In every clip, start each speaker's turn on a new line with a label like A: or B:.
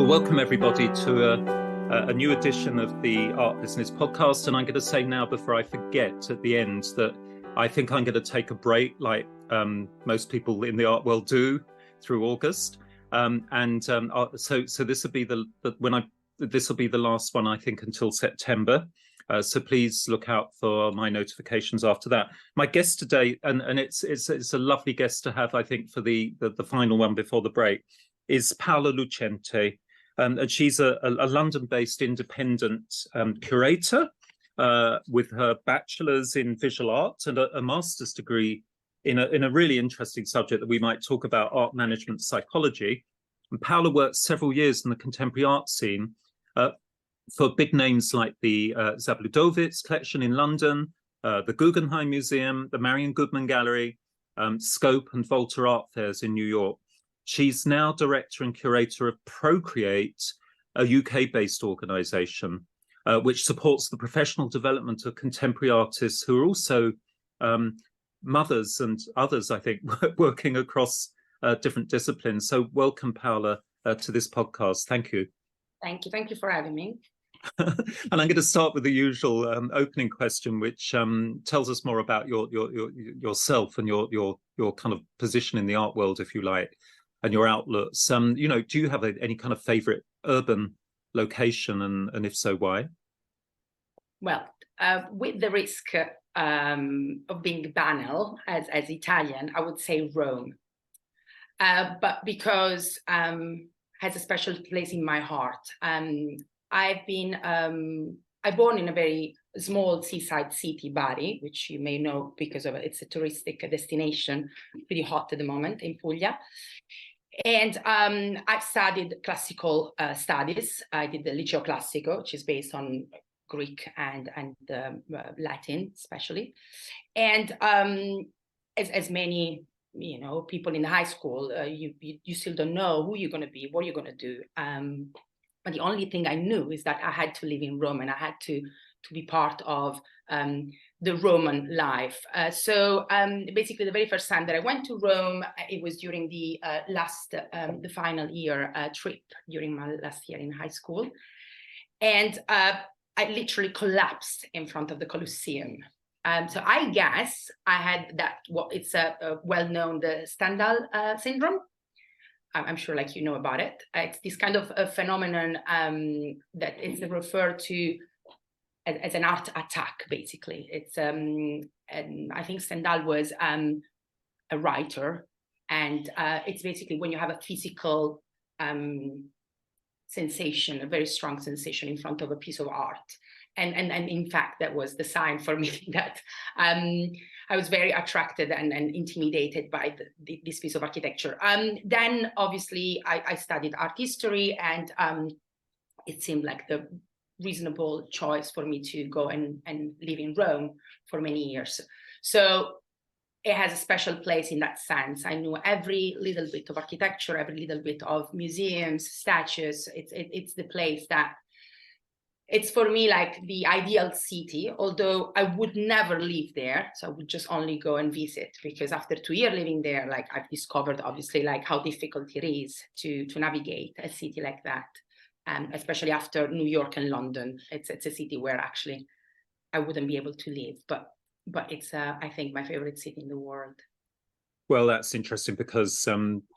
A: Well, welcome everybody to a new edition of the Art Business Podcast. And I'm going to say now, before I forget at the end, that I think I'm going to take a break, like most people in the art world do, through August. So this will be this will be the last one, I think, until September. So please look out for my notifications after that. My guest today, and it's a lovely guest to have, I think, for the final one before the break, is Paola Lucente. And she's a London-based independent curator with her bachelor's in visual art and a master's degree in a really interesting subject that we might talk about, art management psychology. And Paola worked several years in the contemporary art scene for big names like the Zabludowicz Collection in London, the Guggenheim Museum, the Marian Goodman Gallery, Scope and Volta art fairs in New York. She's now director and curator of Procreate, a UK-based organisation which supports the professional development of contemporary artists who are also mothers and others, I think, working across different disciplines. So welcome, Paola, to this podcast. Thank you.
B: Thank you. Thank you for having me.
A: And I'm going to start with the usual opening question, which tells us more about yourself and your kind of position in the art world, if you like, and your outlooks. Do you have any kind of favorite urban location, and if so, why?
B: Well, with the risk of being banal as Italian, I would say Rome, but because has a special place in my heart. I'm born in a very small seaside city, Bari, which you may know because of it's a touristic destination, pretty hot at the moment in Puglia. And I've studied classical studies. I did the Liceo Classico, which is based on Greek and Latin, especially. And as many people in high school, you still don't know who you're going to be, what you're going to do. But the only thing I knew is that I had to live in Rome and I had to be part of the Roman life. So basically, the very first time that I went to Rome, it was during the final year trip during my last year in high school. And I literally collapsed in front of the Colosseum. So I guess I had it's a well-known, the Stendhal syndrome. I'm sure you know about it. It's this kind of a phenomenon that is referred to as an art attack, basically. It's and I think Stendhal was a writer, and it's basically when you have a physical sensation, a very strong sensation in front of a piece of art. And in fact, that was the sign for me that I was very attracted and intimidated by this piece of architecture. Then, obviously, I studied art history, and it seemed like the reasonable choice for me to go and live in Rome for many years. So it has a special place in that sense. I knew every little bit of architecture, every little bit of museums, statues. It's the place that it's for me like the ideal city, although I would never live there. So I would just only go and visit, because after 2 years living there, I've discovered obviously how difficult it is to navigate a city like that. Especially after New York and London. It's a city where actually I wouldn't be able to live, but it's I think my favorite city in the world.
A: Well, that's interesting because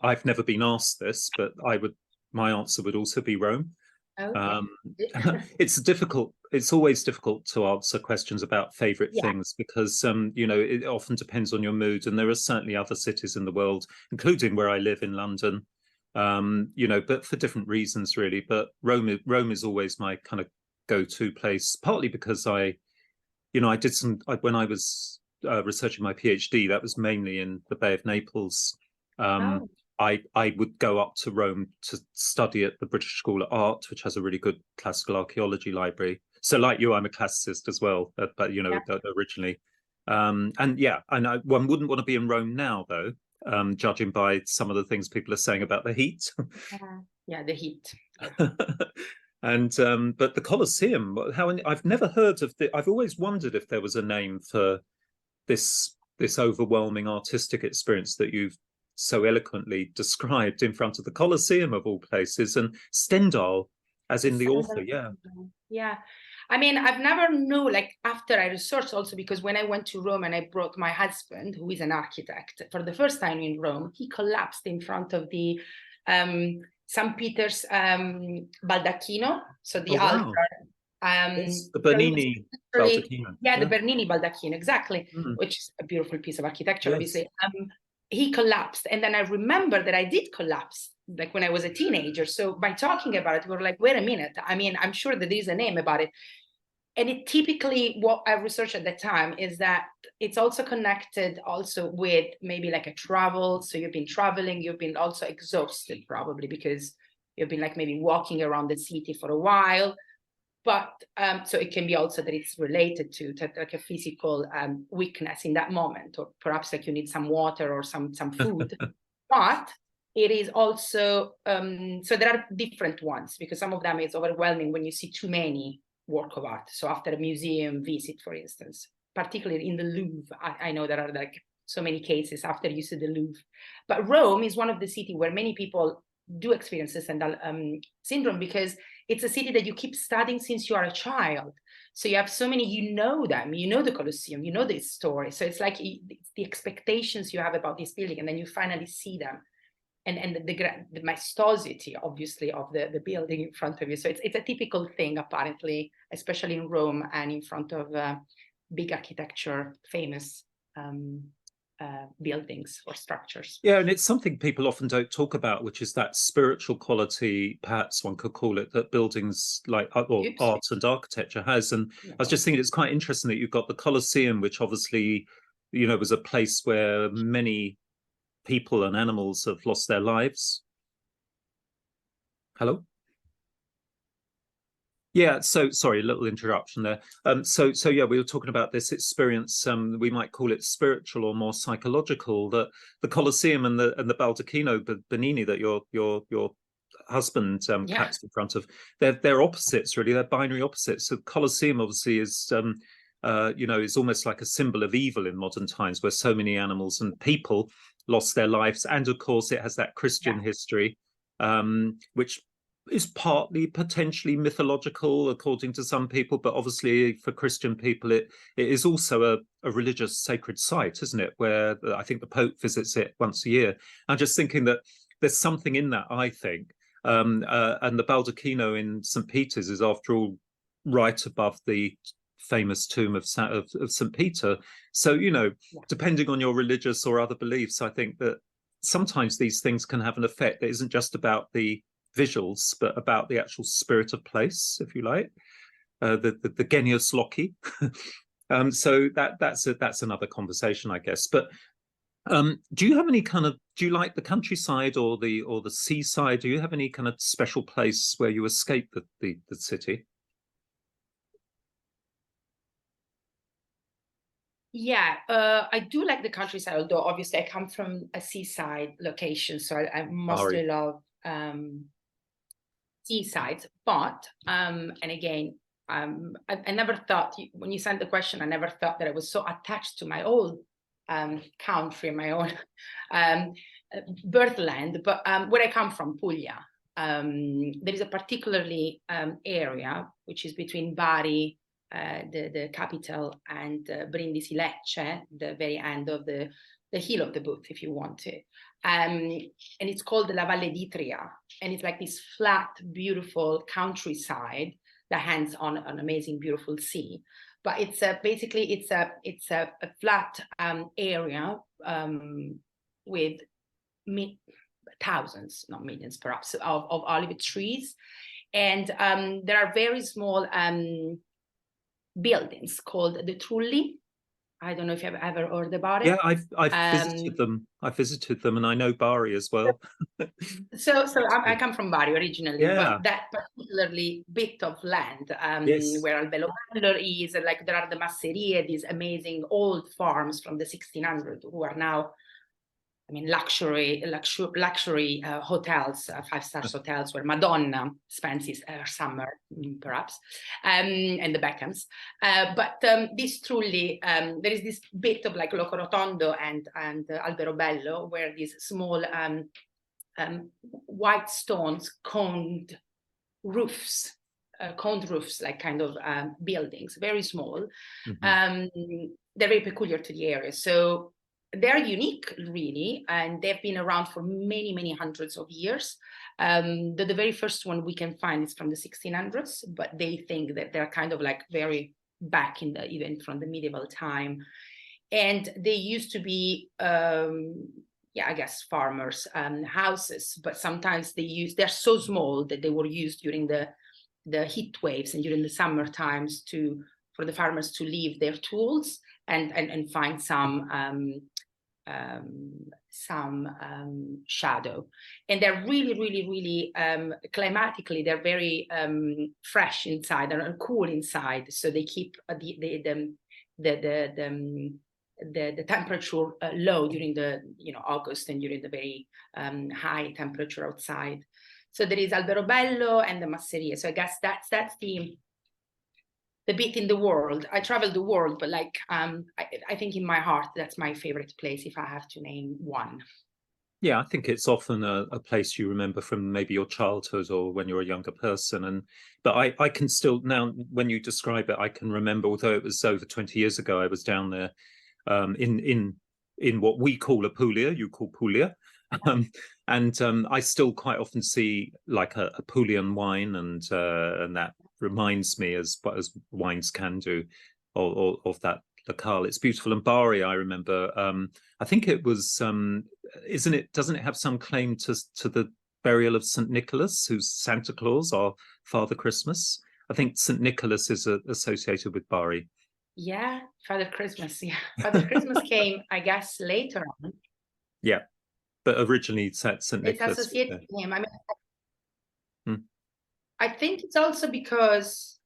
A: I've never been asked this, but my answer would also be Rome.
B: Okay.
A: It's always difficult to answer questions about favorite things because it often depends on your mood, and there are certainly other cities in the world, including where I live in London, but for different reasons really. But Rome is always my kind of go-to place, partly because when I was researching my PhD, that was mainly in the Bay of Naples. I would go up to Rome to study at the British School of Art, which has a really good classical archaeology library. So like you, I'm a classicist as well, but originally. One wouldn't want to be in Rome now, though, judging by some of the things people are saying about the heat.
B: The heat.
A: But the Colosseum, I've never heard of I've always wondered if there was a name for this overwhelming artistic experience that you've so eloquently described in front of the Colosseum of all places, and Stendhal, as in the author.
B: Yeah. I mean, I've never knew, like, after I researched also, because when I went to Rome and I brought my husband, who is an architect, for the first time in Rome, he collapsed in front of the St. Peter's baldacchino, so the altar.
A: Yes, the Bernini baldacchino.
B: Yeah, the Bernini baldacchino, exactly, which is a beautiful piece of architecture, obviously. He collapsed. And then I remember that I did collapse, like when I was a teenager. So by talking about it, we were like, wait a minute. I mean, I'm sure that there's a name about it. And it typically, what I researched at that time is that it's also connected also with maybe like a travel. So you've been traveling, you've been also exhausted probably because you've been like maybe walking around the city for a while. But so it can be also that it's related to like a physical weakness in that moment, or perhaps like you need some water or some food. But it is also, so there are different ones, because some of them is overwhelming when you see too many work of art. So after a museum visit, for instance, particularly in the Louvre, I know there are like so many cases after you see the Louvre. But Rome is one of the cities where many people do experience this syndrome, because it's a city that you keep studying since you are a child. So you have so many, you know them, you know the Colosseum, you know this story. So it's like it's the expectations you have about this building, and then you finally see them. And the majestuosity, obviously, of the building in front of you. So it's a typical thing, apparently, especially in Rome and in front of big architecture, famous buildings or structures.
A: Yeah, and it's something people often don't talk about, which is that spiritual quality, perhaps one could call it, that buildings like art and architecture has. And I was just thinking it's quite interesting that you've got the Colosseum, which obviously, you know, was a place where many people and animals have lost their lives. Hello? Yeah, so sorry, a little interruption there. So yeah, we were talking about this experience. We might call it spiritual or more psychological. That the Colosseum and the Baldacchino Bernini that your husband claps in front of, they're opposites, really. They're binary opposites. So Colosseum obviously is you know, is almost like a symbol of evil in modern times, where so many animals and people lost their lives, and of course it has that Christian history, which is partly potentially mythological according to some people, but obviously for Christian people it is also a religious sacred site, isn't it, where I think the Pope visits it once a year. I'm just thinking that there's something in that, I think, and the Baldacchino in St. Peter's is, after all, right above the famous tomb of St. Peter. So, you know, depending on your religious or other beliefs, I think that sometimes these things can have an effect that isn't just about the visuals, but about the actual spirit of place, if you like, the genius loci. So that's another conversation, I guess. But do you have any kind of, do you like the countryside or the seaside? Do you have any kind of special place where you escape the city?
B: Yeah, I do like the countryside, although obviously I come from a seaside location, so I mostly love seaside. But and again, I never thought, when you sent the question, I never thought that I was so attached to my old country, my own birthland. But where I come from, Puglia, there is a particularly area which is between Bari, the capital, and Brindisi Lecce, the very end of the heel of the boot, if you want to. And it's called the La Valle d'Itria, and it's like this flat, beautiful countryside that hangs on an amazing, beautiful sea. But it's basically it's a flat area with thousands, not millions, perhaps, of olive trees, and there are very small buildings called the Trulli. I don't know if you've ever heard about it.
A: Yeah, I've visited them. I've visited them, and I know Bari as well.
B: So I come from Bari originally, but that particularly bit of land where Albello is, like there are the masserie, these amazing old farms from the 1600s who are now luxury hotels, 5-star hotels where Madonna spends her summer, perhaps, and the Beckhams. But this truly, there is this bit of like Loco Rotondo and Alberobello, where these small white stones coned roofs, like kind of buildings, very small. Mm-hmm. They're very peculiar to the area. So they're unique, really, and they've been around for many, many hundreds of years. The very first one we can find is from the 1600s, but they think that they're kind of like very back in the, even from the medieval time. And they used to be, I guess, farmers' houses, but sometimes they're so small that they were used during the heat waves and during the summer times for the farmers to leave their tools and find some shadow. And they're really, really, really climatically, they're very fresh inside and cool inside. So they keep the temperature low during the August and during the very high temperature outside. So there is Alberobello and the Masseria. So I guess that's the bit in the world. I travel the world, but like I think in my heart that's my favorite place if I have to name one.
A: Yeah, I think it's often a place you remember from maybe your childhood or when you're a younger person. But I can still, now when you describe it, I can remember, although it was over 20 years ago, I was down there in what we call Apulia, you call Puglia. I still quite often see like a Apulian wine, and that reminds me, as wines can do, of that locale. It's beautiful. And Bari, I remember, I think it was, doesn't it have some claim to the burial of St. Nicholas, who's Santa Claus, or Father Christmas? I think St. Nicholas is associated with Bari.
B: Yeah, Father Christmas. Yeah, Father Christmas came, I guess, later on.
A: Yeah, but originally St. Nicholas.
B: It's associated with him. I mean, I think it's also because,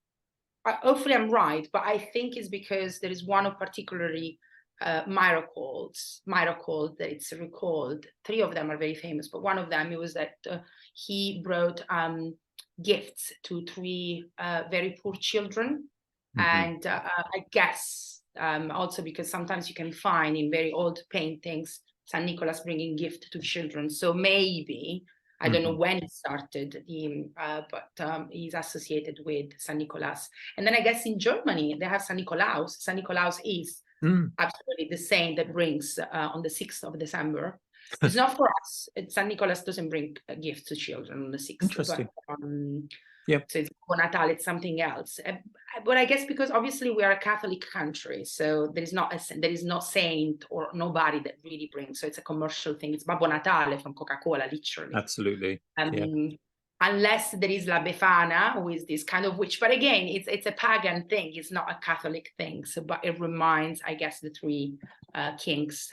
B: hopefully I'm right, but I think it's because there is one of particularly miracle that it's recalled. 3 of them are very famous, but one of them, it was that he brought gifts to 3 very poor children. And I guess also because sometimes you can find in very old paintings San Nicolas bringing gift to children. So maybe, I don't know when it started, but he's associated with San Nicolas. And then I guess in Germany, they have San Nikolaus. San Nikolaus is absolutely the saint that brings on the 6th of December. It's not for us. San Nicolas doesn't bring gifts to children on the 6th.
A: Interesting.
B: But, so it's Babbo Natale, it's something else. But I guess because obviously we are a Catholic country, so there is no saint or nobody that really brings. So it's a commercial thing. It's Babbo Natale from Coca-Cola, literally.
A: Absolutely.
B: Unless there is La Befana, who is this kind of witch. But again, it's a pagan thing. It's not a Catholic thing. So, but it reminds, I guess, the 3 kings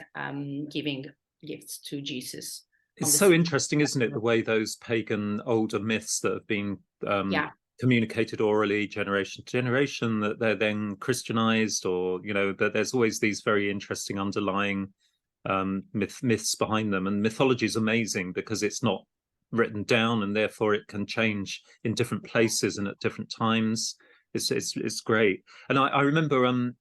B: giving gifts to Jesus.
A: It's so interesting, isn't it, the way those pagan older myths that have been communicated orally generation to generation, that they're then Christianized, or that there's always these very interesting underlying myths behind them. And mythology is amazing because it's not written down, and therefore it can change in different places and at different times. It's great. And I remember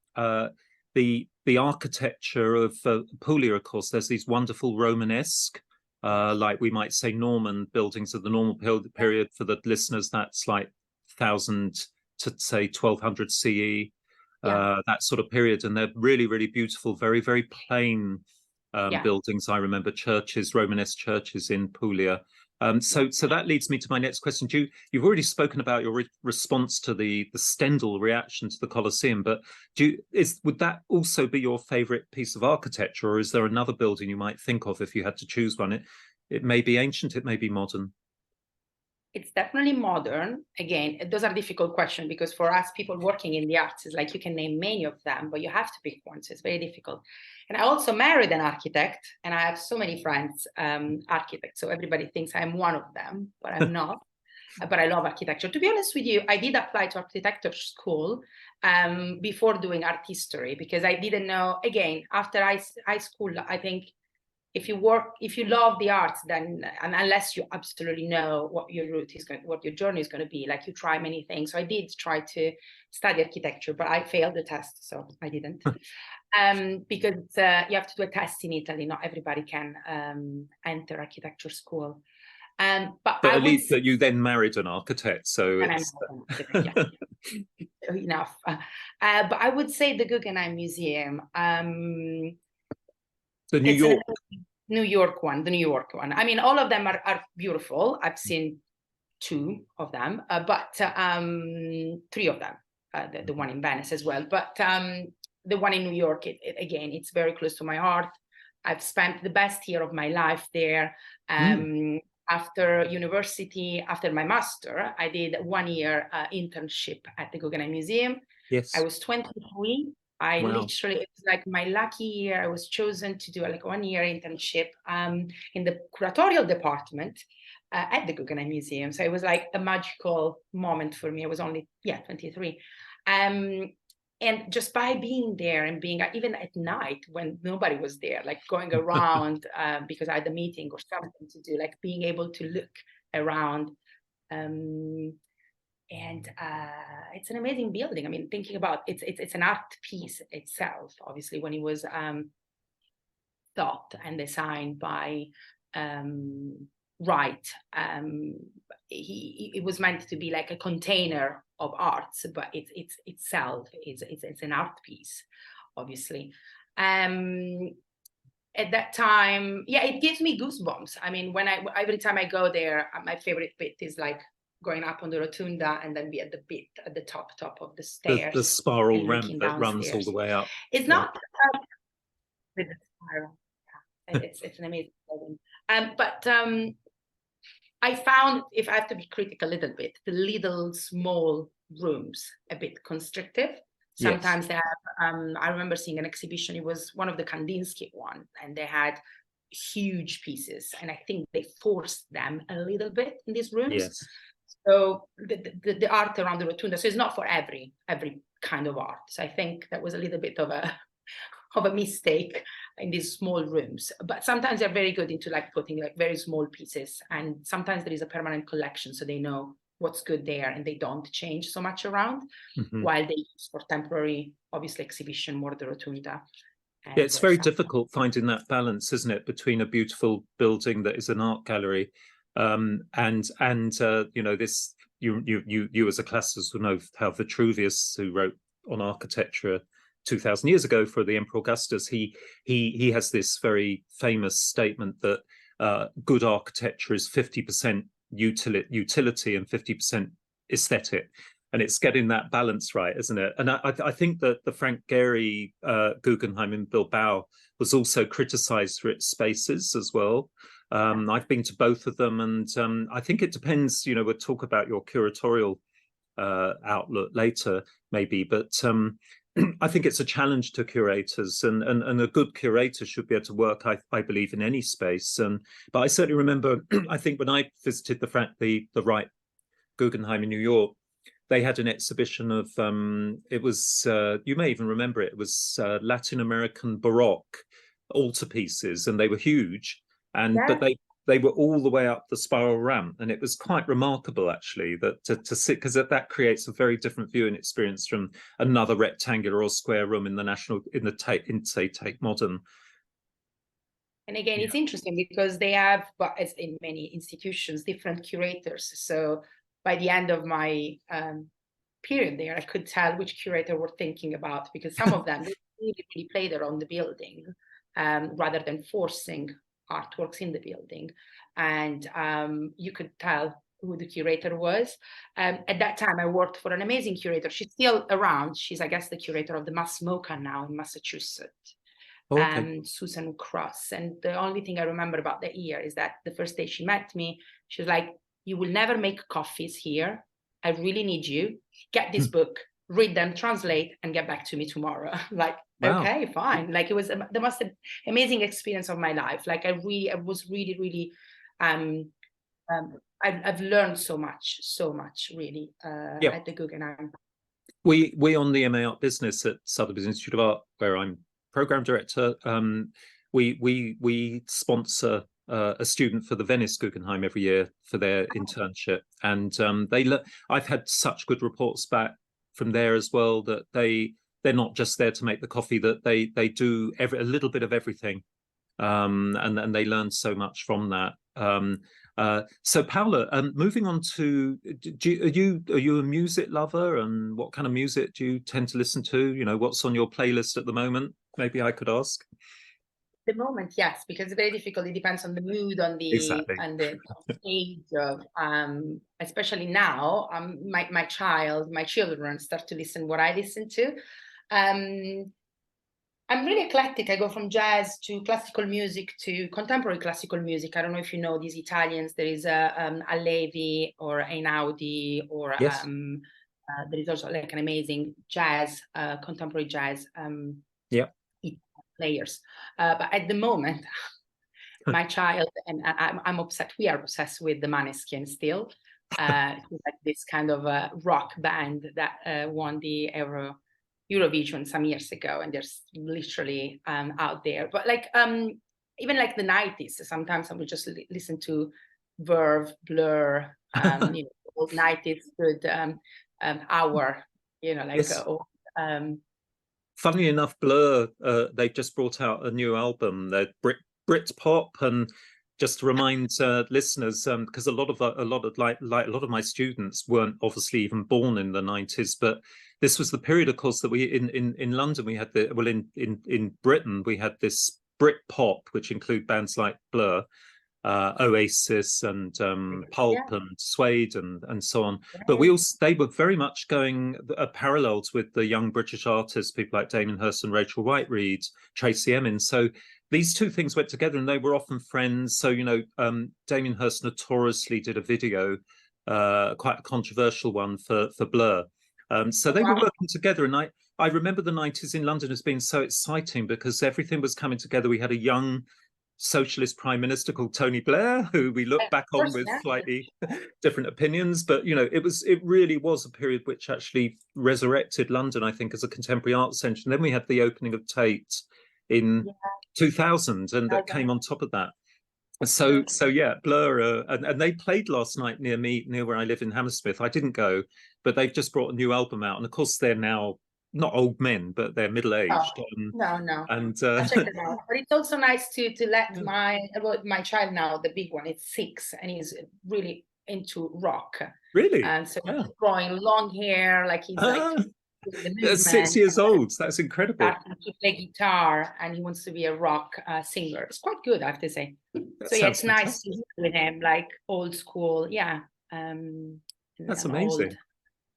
A: the architecture of Puglia, of course. There's these wonderful Romanesque, like we might say Norman buildings of the normal period. For the listeners, that's like 1000 to say 1200 CE, that sort of period. And they're really, really beautiful, very, very plain buildings. I remember churches, Romanesque churches in Puglia. So that leads me to my next question. You've already spoken about your response to the Stendhal reaction to the Colosseum, but would that also be your favorite piece of architecture, or is there another building you might think of if you had to choose one? It may be ancient, it may be modern.
B: It's definitely modern. Again, those are difficult questions because for us, people working in the arts, it's like you can name many of them, but you have to pick one. So it's very difficult. And I also married an architect, and I have so many friends, architects. So everybody thinks I'm one of them, but I'm not. But I love architecture. To be honest with you, I did apply to architecture school before doing art history because I didn't know. Again, after high school, I think if you love the arts, then, and unless you absolutely know what your route is going, what your journey is going to be, like you try many things. So I did try to study architecture, but I failed the test, so I didn't. Because you have to do a test in Italy. Not everybody can enter architecture school. But
A: at least that you then married an architect, so it's
B: enough. But I would say the Guggenheim Museum.
A: The New York
B: one. I mean, all of them are beautiful. I've seen 2 of them, but 3 of them. The one in Venice as well. But the one in New York, again, it's very close to my heart. I've spent the best year of my life there. After university, after my master, I did 1 year internship at the Guggenheim Museum.
A: Yes.
B: I was 23. Literally, it was like my lucky year. I was chosen to do like 1 year internship in the curatorial department at the Guggenheim Museum. So it was like a magical moment for me. I was only 23. And just by being there and being, even at night when nobody was there, like going around because I had a meeting or something to do, like being able to look around. And it's an amazing building. I mean, thinking about it's an art piece itself, obviously, when it was thought and designed by Wright. It was meant to be like a container of arts, but it's itself it's an art piece, obviously. At that time, it gives me goosebumps. I mean, every time I go there, my favorite bit is like going up on the rotunda and then be at the top of the stairs.
A: The spiral ramp that runs all the way up.
B: It's not with the spiral. It's an amazing building. But I found, if I have to be critical a little bit, the little small rooms a bit constrictive. Sometimes they have, I remember seeing an exhibition, it was one of the Kandinsky one, and they had huge pieces, and I think they forced them a little bit in these rooms.
A: Yes.
B: So the art around the rotunda, so it's not for every kind of art. So I think that was a little bit of a mistake in these small rooms. But sometimes they're very good into like putting like very small pieces, and sometimes there is a permanent collection, so they know what's good there and they don't change so much around, while they use for temporary, obviously, exhibition more the rotunda.
A: Yeah, it's very difficult finding that balance, isn't it, between a beautiful building that is an art gallery and you know, this you as a classicist will know how Vitruvius, who wrote on architecture 2000 years ago for the Emperor Augustus, he has this very famous statement that good architecture is 50% utility and 50% aesthetic, and it's getting that balance right, isn't it? And I think that the Frank Gehry Guggenheim in Bilbao was also criticized for its spaces as well. I've been to both of them, and I think it depends, you know, we'll talk about your curatorial outlook later maybe, but I think it's a challenge to curators, and a good curator should be able to work, I believe, in any space. But I certainly remember, I think when I visited the Wright Guggenheim in New York, they had an exhibition of, it was, you may even remember it, it was Latin American Baroque altarpieces, and they were huge, but they were all the way up the spiral ramp, and it was quite remarkable actually that to sit, because that creates a very different viewing experience from another rectangular or square room in say Tate Modern.
B: And again, it's interesting because they have, but as in many institutions, different curators. So by the end of my period there, I could tell which curator we're thinking about, because some of them really played around the building rather than forcing artworks in the building, and you could tell who the curator was. At that time, I worked for an amazing curator. She's still around. She's, I guess, the curator of the Mass MoCA now in Massachusetts, Susan Cross. And the only thing I remember about that year is that the first day she met me, she was like, "You will never make coffees here. I really need you. Get this book, read them, translate, and get back to me tomorrow." Like, wow. Okay, fine. Like, it was the most amazing experience of my life. Like, I was really, I've learned so much really at the Guggenheim.
A: We on the MA Art Business at Sotheby's Institute of Art, where I'm program director, we sponsor a student for the Venice Guggenheim every year for their internship, and I've had such good reports back from there as well, that they're not just there to make the coffee, that they do a little bit of everything, and they learn so much from that. So Paola, moving on to, are you a music lover, and what kind of music do you tend to listen to? You know, what's on your playlist at the moment? Maybe I could ask.
B: The moment, yes, because it's very difficult. It depends on the mood, on the stage of, especially now, my children start to listen what I listen to. I'm really eclectic. I go from jazz to classical music to contemporary classical music. I don't know if you know these Italians. There is a Levi or Einaudi, or
A: Yes.
B: there is also like an amazing jazz, contemporary jazz. Players, but at the moment, my child and I'm obsessed. We are obsessed with the Maneskin still. Like this kind of rock band that won the Eurovision some years ago, and they're literally out there. But like even like the 90s, sometimes I would just listen to Verve, Blur, you know, old 90s good hour, you know, like
A: yes. Funnily enough, Blur, they've just brought out a new album. They're Brit pop, and just to remind listeners, because a lot of my students weren't obviously even born in the 90s, but this was the period, of course, that we in London we had in Britain we had this Brit pop, which include bands like Blur, Oasis, and Pulp, and Suede, and so on. But they were very much going parallels with the young British artists, people like Damien Hirst and Rachel White-Reid, Tracy Emin. So these two things went together, and they were often friends. So, you know, Damien Hirst notoriously did a video, quite a controversial one for Blur. So they were working together, and I remember the 90s in London as being so exciting because everything was coming together. We had a young socialist prime minister called Tony Blair, who we look back on with slightly different opinions, but you know, it really was a period which actually resurrected London, I think, as a contemporary art centre. And then we had the opening of Tate in 2000, and that came on top of that. So yeah, Blur, and they played last night near where I live in Hammersmith. I didn't go, but they've just brought a new album out, and of course they're now not old men, but they're middle-aged.
B: No.
A: And
B: I'll check it out. But it's also nice to let my child now, the big one, it's 6, and he's really into rock.
A: Really?
B: And so he's growing long hair, like he's like
A: that's 6 years old. That's incredible.
B: Starting to play guitar, and he wants to be a rock singer. It's quite good, I have to say.
A: That
B: so yeah, it's
A: fantastic.
B: Nice to hear with him, like old school. Yeah.
A: That's amazing.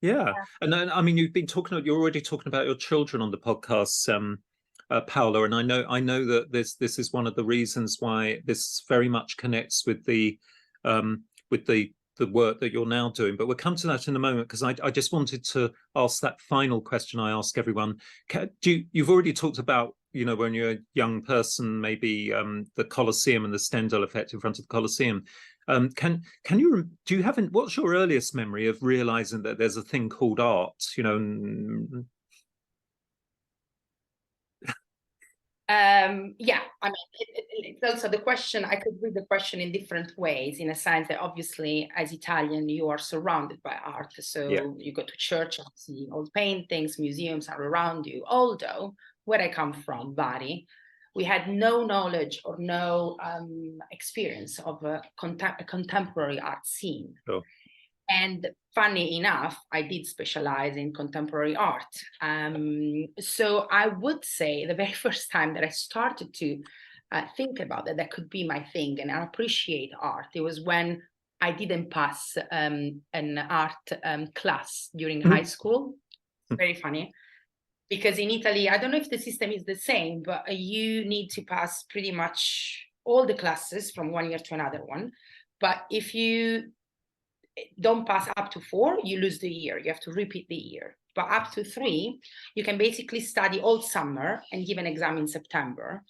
A: Yeah. And then, I mean, you're already talking about your children on the podcast, Paola, and I know that this is one of the reasons why this very much connects with the work that you're now doing. But we'll come to that in a moment, because I just wanted to ask that final question I ask everyone. You've already talked about, you know, when you're a young person, maybe the Colosseum and the Stendhal effect in front of the Colosseum. Do you have, what's your earliest memory of realizing that there's a thing called art, you know?
B: Yeah, I mean, it's also the question. I could read the question in different ways, in a sense that obviously as Italian, you are surrounded by art. So you go to church and see old paintings, museums are around you. Although where I come from, Bari, we had no knowledge or no experience of a contemporary art scene.
A: Sure.
B: And funny enough, I did specialize in contemporary art. So I would say the very first time that I started to think about that could be my thing and appreciate art, it was when I didn't pass an art class during high school. Very funny. Because in Italy, I don't know if the system is the same, but you need to pass pretty much all the classes from one year to another one. But if you don't pass up to 4, you lose the year. You have to repeat the year. But up to 3, you can basically study all summer and give an exam in September.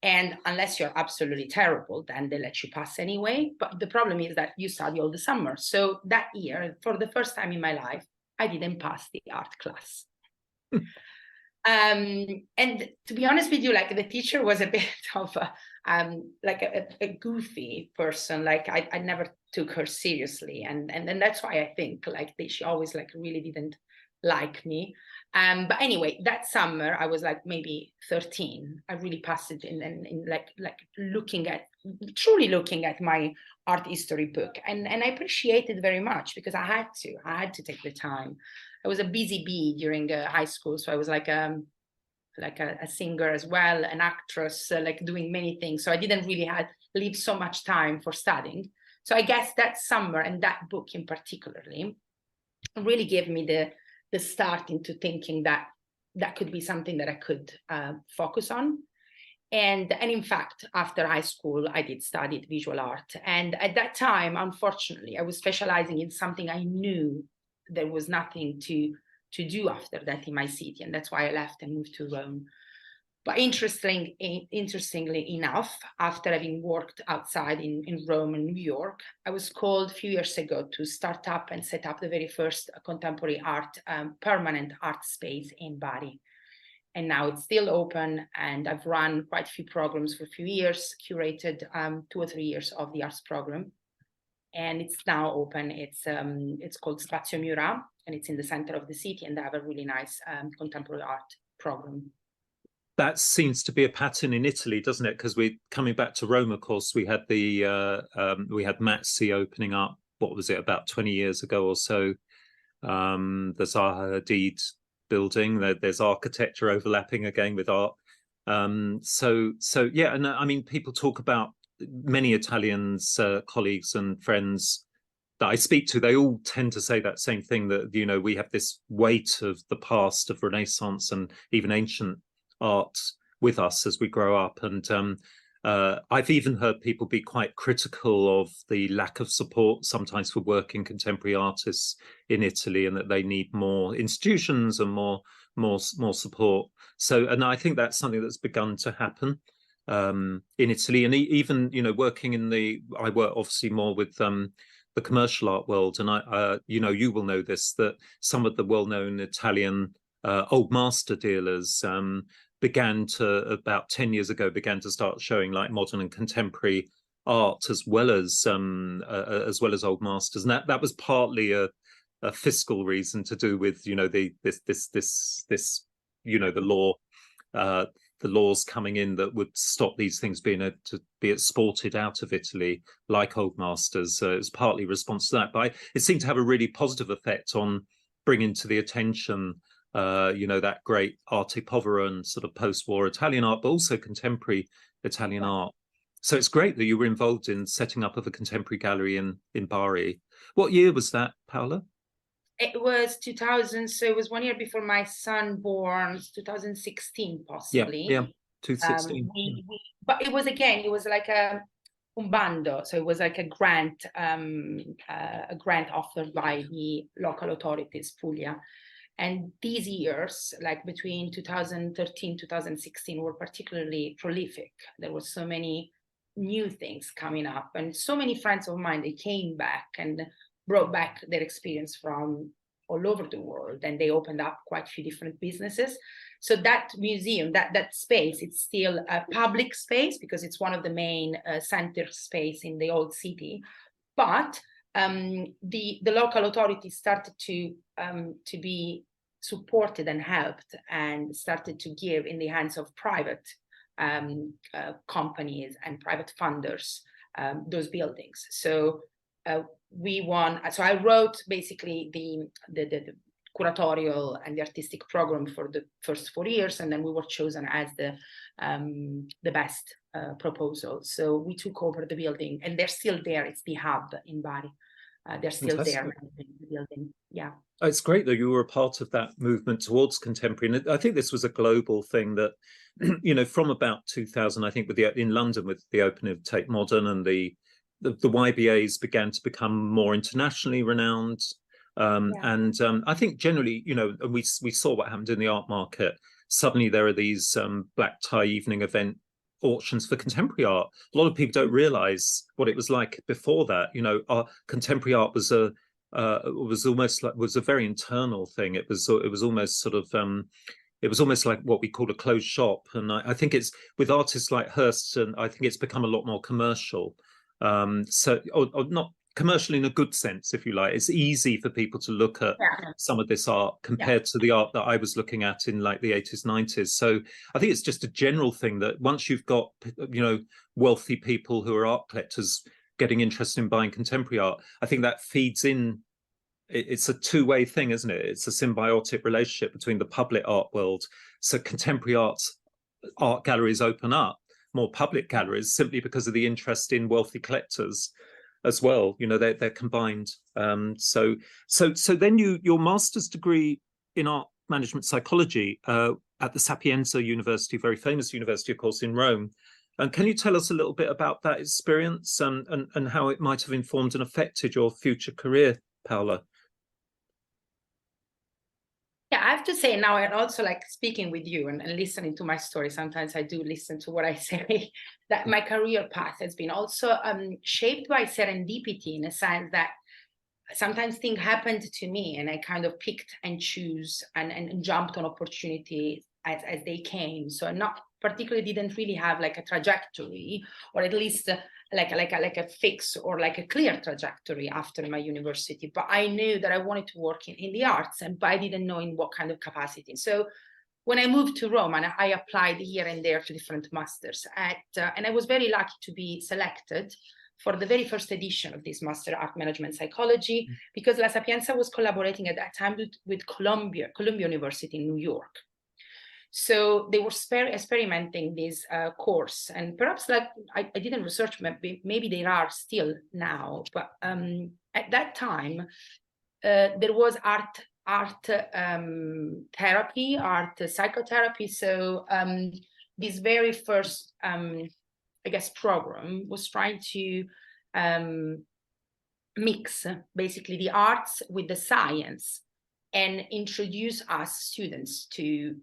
B: And unless you're absolutely terrible, then they let you pass anyway. But the problem is that you study all the summer. So that year, for the first time in my life, I didn't pass the art class. And to be honest with you, like the teacher was a bit of a goofy person. Like I never took her seriously, and that's why I think like she always like really didn't like me. But anyway, that summer I was like maybe 13. I really passed it in like truly looking at my art history book, and I appreciate it very much because I had to take the time. I was a busy bee during high school, so I was like a singer as well, an actress, like doing many things. So I didn't really leave so much time for studying. So I guess that summer and that book in particularly really gave me the start into thinking that could be something that I could focus on. And in fact, after high school, I did study visual art. And at that time, unfortunately, I was specializing in something I knew there was nothing to do after that in my city. And that's why I left and moved to Rome. But interestingly enough, after having worked outside in Rome and New York, I was called a few years ago to start up and set up the very first contemporary art, permanent art space in Bari. And now it's still open, and I've run quite a few programs for a few years, curated 2 or 3 years of the arts program. And it's now open. It's called Spazio Murat, and it's in the center of the city, and they have a really nice contemporary art program.
A: That seems to be a pattern in Italy, doesn't it? Because we're coming back to Rome, of course. We had we had Mazzi opening up. What was it, about 20 years ago or so? The Zaha Hadid building. There's architecture overlapping again with art. So yeah, and I mean, people talk about many Italians, colleagues and friends that I speak to, they all tend to say that same thing, that, you know, we have this weight of the past, of Renaissance and even ancient art with us as we grow up. And I've even heard people be quite critical of the lack of support sometimes for working contemporary artists in Italy, and that they need more institutions and more support. So, and I think that's something that's begun to happen in Italy. And even, you know, working in I work obviously more with the commercial art world, and you know, you will know this, that some of the well-known Italian old master dealers began to, about 10 years ago, began to start showing like modern and contemporary art as well as old masters, and that was partly a fiscal reason to do with, you know, this you know, the laws coming in that would stop these things being to be exported out of Italy like old masters. It was partly response to that, but it seemed to have a really positive effect on bringing to the attention you know, that great arte povera and sort of post-war Italian art, but also contemporary Italian art. So it's great that you were involved in setting up of a contemporary gallery in Bari. What year was that, Paola?
B: It was 2000, so it was 1 year before my son born, 2016 possibly.
A: Yeah, 2016.
B: But it was like a un bando, so it was like a grant offered by the local authorities, Puglia. And these years, like between 2013 2016, were particularly prolific. There were so many new things coming up, and so many friends of mine, they came back and brought back their experience from all over the world, and they opened up quite a few different businesses. So that museum, that space, it's still a public space because it's one of the main center space in the old city. But the local authorities started to be supported and helped, and started to give in the hands of private companies and private funders those buildings. So I wrote basically the curatorial and the artistic program for the first 4 years, and then we were chosen as the best proposal. So we took over the building, and they're still there. It's the hub in Bari. They're still there. The building. Yeah.
A: It's great that you were a part of that movement towards contemporary. And I think this was a global thing that, you know, from about 2000, I think, in London with the opening of Tate Modern, and the YBAs began to become more internationally renowned. And I think generally, you know, and we saw what happened in the art market. Suddenly there are these black tie evening event auctions for contemporary art. A lot of people don't realize what it was like before that. You know, contemporary art was almost like, was a very internal thing. It was almost sort of it was almost like what we call a closed shop. And I think it's with artists like Hirst, and I think it's become a lot more commercial. Or not commercial in a good sense, if you like. It's easy for people to look at some of this art compared to the art that I was looking at in like the 80s, 90s. So I think it's just a general thing that once you've got, wealthy people who are art collectors getting interested in buying contemporary art, I think that feeds in. It's a two-way thing, isn't it? It's a symbiotic relationship between the public art world. So contemporary art galleries open up more public galleries simply because of the interest in wealthy collectors as well. They're combined. So then your master's degree in art management psychology at the Sapienza University, very famous university, of course, in Rome. And can you tell us a little bit about that experience and how it might have informed and affected your future career, Paola?
B: Yeah, I have to say now, and also like speaking with you and listening to my story, sometimes I do listen to what I say, that my career path has been also shaped by serendipity, in a sense that sometimes things happened to me and I kind of picked and choose and jumped on opportunities as they came. So I'm not particularly didn't really have like a trajectory, or at least like a fix or like a clear trajectory after my university. But I knew that I wanted to work in the arts, but I didn't know in what kind of capacity. So when I moved to Rome, and I applied here and there to different masters, and I was very lucky to be selected for the very first edition of this Master Art Management Psychology, because La Sapienza was collaborating at that time with Columbia University in New York. So they were experimenting this course, and perhaps like I didn't research, maybe there are still now, but at that time there was art therapy, art psychotherapy. So this very first I guess program was trying to mix basically the arts with the science and introduce us students to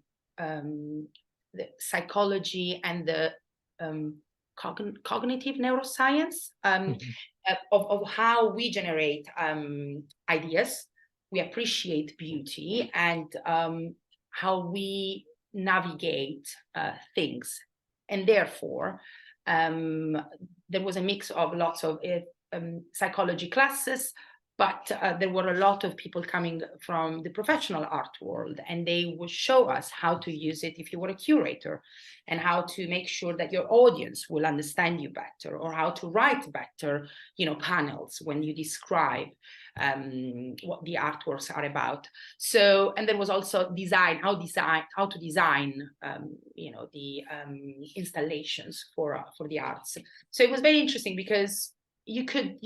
B: the psychology and the cognitive neuroscience of how we generate ideas, we appreciate beauty, and how we navigate things. And therefore, there was a mix of lots of psychology classes, but there were a lot of people coming from the professional art world, and they would show us how to use it if you were a curator, and how to make sure that your audience will understand you better, or how to write better, panels when you describe what the artworks are about. So, and there was also how to design, the installations for the arts. So it was very interesting because you could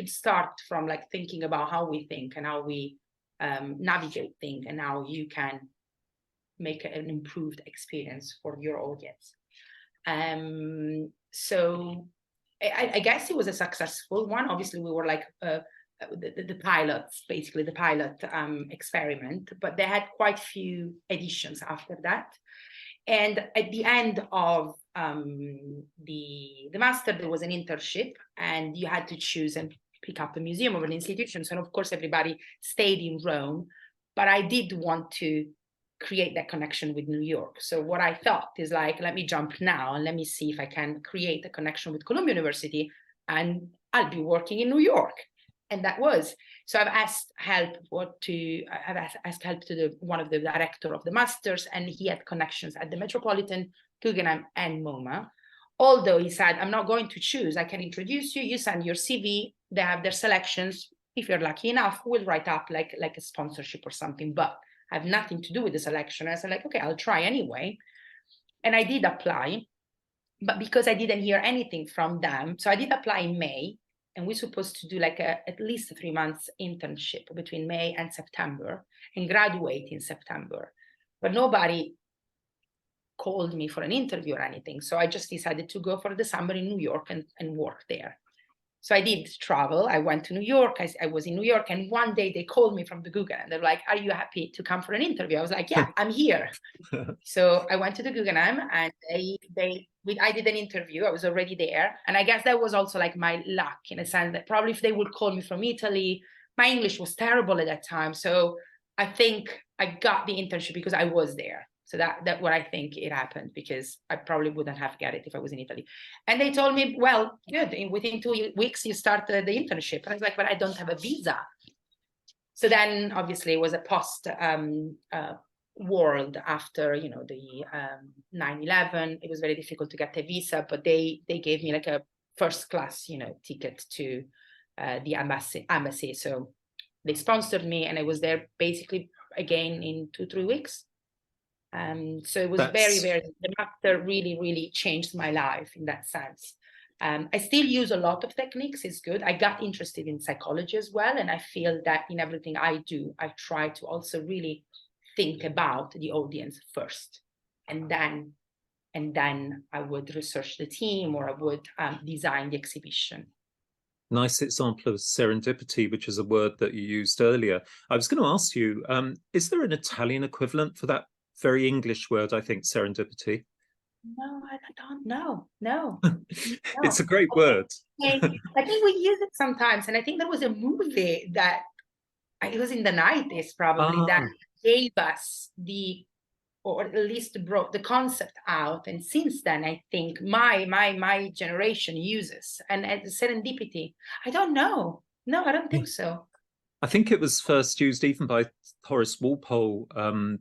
B: start from like thinking about how we think and how we navigate things, and how you can make an improved experience for your audience. So I guess it was a successful one. Obviously, we were like the pilots, basically the pilot experiment, but they had quite few editions after that. And at the end of the master, there was an internship, and you had to choose and pick up a museum or an institution. So of course, everybody stayed in Rome, but I did want to create that connection with New York. So what I thought is like, let me jump now and let me see if I can create a connection with Columbia University, and I'll be working in New York. And that was, so I've asked help to one of the director of the masters, and he had connections at the Metropolitan, Guggenheim, and MoMA. Although he said, I'm not going to choose, I can introduce you, you send your CV, they have their selections. If you're lucky enough, we'll write up like a sponsorship or something, but I have nothing to do with the selection. I said like, okay, I'll try anyway. And I did apply, but because I didn't hear anything from them, so I did apply in May, and we're supposed to do like at least a 3 months internship between May and September and graduate in September. But nobody called me for an interview or anything. So I just decided to go for the summer in New York and work there. So I did travel. I went to New York. I was in New York, and one day they called me from the Guggenheim. They're like, are you happy to come for an interview? I was like, yeah, I'm here. So I went to the Guggenheim, and I did an interview. I was already there. And I guess that was also like my luck, in a sense that probably if they would call me from Italy, my English was terrible at that time. So I think I got the internship because I was there. So that what I think it happened, because I probably wouldn't have got it if I was in Italy. And they told me, well, good, within 2 weeks you start the internship. And I was like, but I don't have a visa. So then obviously it was a post world after, you know, the 9/11. It was very difficult to get a visa, but they gave me like a first class, you know, ticket to the embassy. So they sponsored me, and I was there basically again in 2-3 weeks. So it was very, the master really changed my life in that sense. I still use a lot of techniques. It's good. I got interested in psychology as well. And I feel that in everything I do, I try to also really think about the audience first. And then I would research the team, or I would design the exhibition.
A: Nice example of serendipity, which is a word that you used earlier. I was going to ask you, is there an Italian equivalent for that very English word, I think, serendipity?
B: No, I don't know. No.
A: It's a great word.
B: I think we use it sometimes. And I think there was a movie that, it was in the 90s probably, that gave us or at least brought the concept out. And since then, I think my generation uses. And serendipity, I don't know. No, I don't think so.
A: I think it was first used even by Horace Walpole,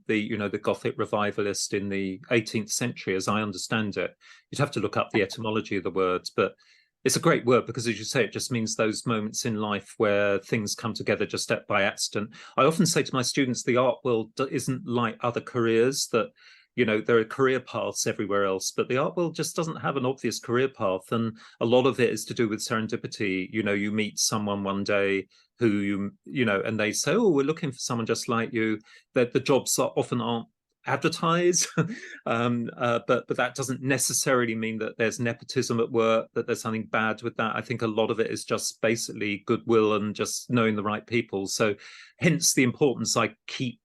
A: the Gothic revivalist in the 18th century, as I understand it. You'd have to look up the etymology of the words, but it's a great word because, as you say, it just means those moments in life where things come together just by accident. I often say to my students, the art world isn't like other careers, that, you know, there are career paths everywhere else, but the art world just doesn't have an obvious career path. And a lot of it is to do with serendipity. You know, you meet someone one day who you know, and they say, oh, we're looking for someone just like you. That the jobs often aren't advertised, but that doesn't necessarily mean that there's nepotism at work, that there's something bad with that. I think a lot of it is just basically goodwill and just knowing the right people. So hence the importance I keep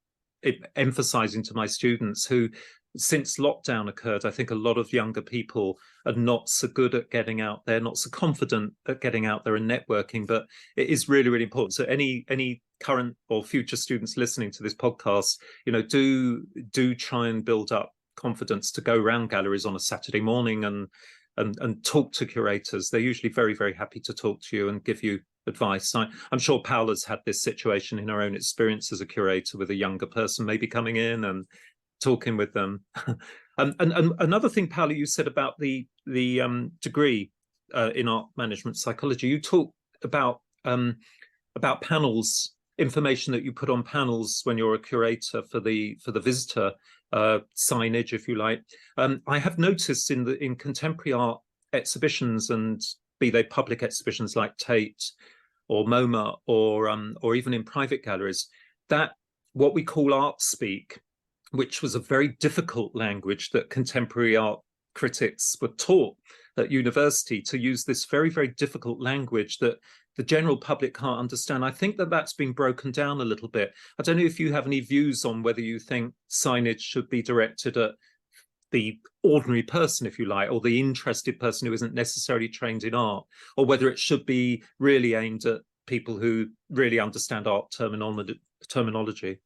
A: emphasizing to my students who, since lockdown occurred, I think a lot of younger people are not so good at getting out there, not so confident at getting out there and networking, but it is really important. So any current or future students listening to this podcast, you know, do try and build up confidence to go around galleries on a Saturday morning and talk to curators. They're usually very happy to talk to you and give you advice. I'm sure Paola's had this situation in her own experience as a curator, with a younger person maybe coming in and talking with them. And another thing, Paola, you said about the degree in art management psychology. You talked about panels, information that you put on panels when you're a curator for the visitor signage, if you like. I have noticed in contemporary art exhibitions, and be they public exhibitions like Tate or MoMA, or even in private galleries, that what we call art speak, which was a very difficult language that contemporary art critics were taught at university, to use this very difficult language that the general public can't understand. I think that's been broken down a little bit. I don't know if you have any views on whether you think signage should be directed at the ordinary person, if you like, or the interested person who isn't necessarily trained in art, or whether it should be really aimed at people who really understand art terminology.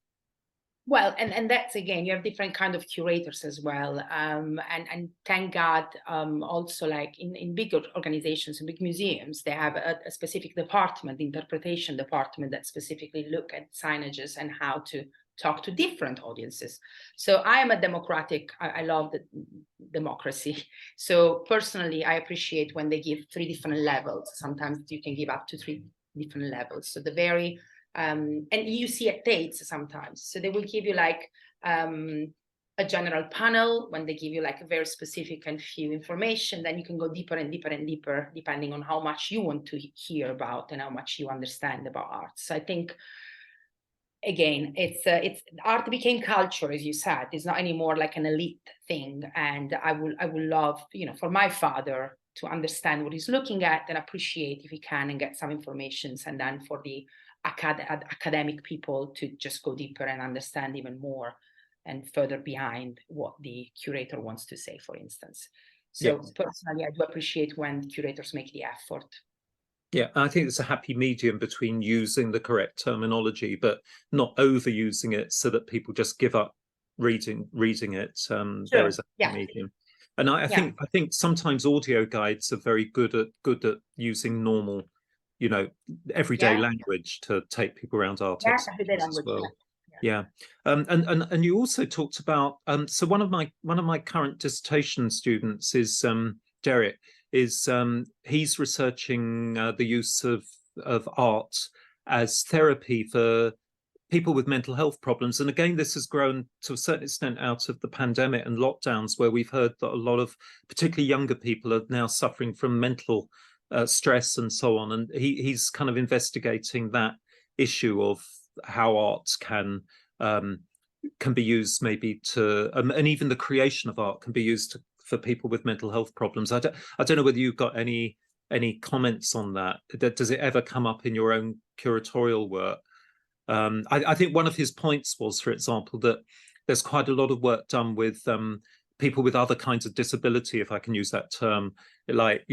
B: Well, and that's, again, you have different kind of curators as well. And thank God, also like in bigger organizations and big museums, they have a specific department, interpretation department, that specifically look at signages and how to talk to different audiences. So I am a democratic, I love the democracy. So personally, I appreciate when they give 3 different levels. Sometimes you can give up to 3 different levels. So the very, and you see at Tate's sometimes. So they will give you like a general panel when they give you like a very specific and few information. Then you can go deeper and deeper and deeper, depending on how much you want to hear about and how much you understand about art. So I think, again, it's art became culture, as you said. It's not anymore like an elite thing. And I would love, you know, for my father to understand what he's looking at and appreciate if he can and get some information, and then for the academic people to just go deeper and understand even more and further behind what the curator wants to say, for instance. So personally, I do appreciate when curators make the effort.
A: Yeah, I think it's a happy medium between using the correct terminology, but not overusing it so that people just give up reading it.
B: Sure.
A: There is a
B: Yeah.
A: medium. And I think sometimes audio guides are very good at using normal, everyday language to take people around art exhibitions as well. Yeah. And you also talked about so one of my current dissertation students is Derek, is he's researching the use of art as therapy for people with mental health problems. And again, this has grown to a certain extent out of the pandemic and lockdowns, where we've heard that a lot of particularly younger people are now suffering from mental stress and so on. And he's kind of investigating that issue of how art can be used maybe to, and even the creation of art can be used for people with mental health problems. I don't know whether you've got any comments on that. Does it ever come up in your own curatorial work? I think one of his points was, for example, that there's quite a lot of work done with people with other kinds of disability, if I can use that term, like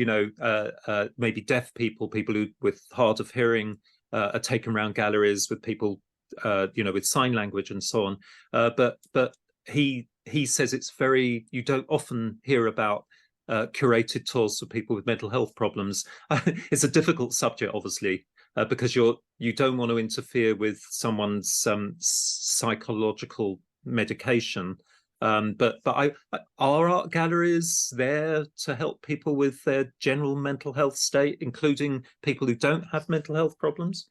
A: maybe deaf people who with hard of hearing are taken around galleries with people with sign language and so on. But he says you don't often hear about curated tours for people with mental health problems. It's a difficult subject, obviously. Because you don't want to interfere with someone's psychological medication, but are art galleries there to help people with their general mental health state, including people who don't have mental health problems?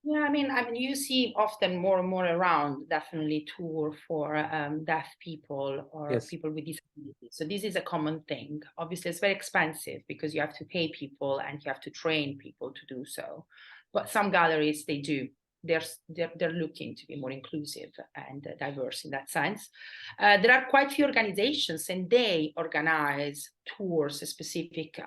B: Yeah, I mean, you see often more and more around, definitely tour for deaf people or people with disabilities. So this is a common thing. Obviously, it's very expensive because you have to pay people and you have to train people to do so. But some galleries, they do. They're looking to be more inclusive and diverse in that sense. There are quite few organizations, and they organize tours, specific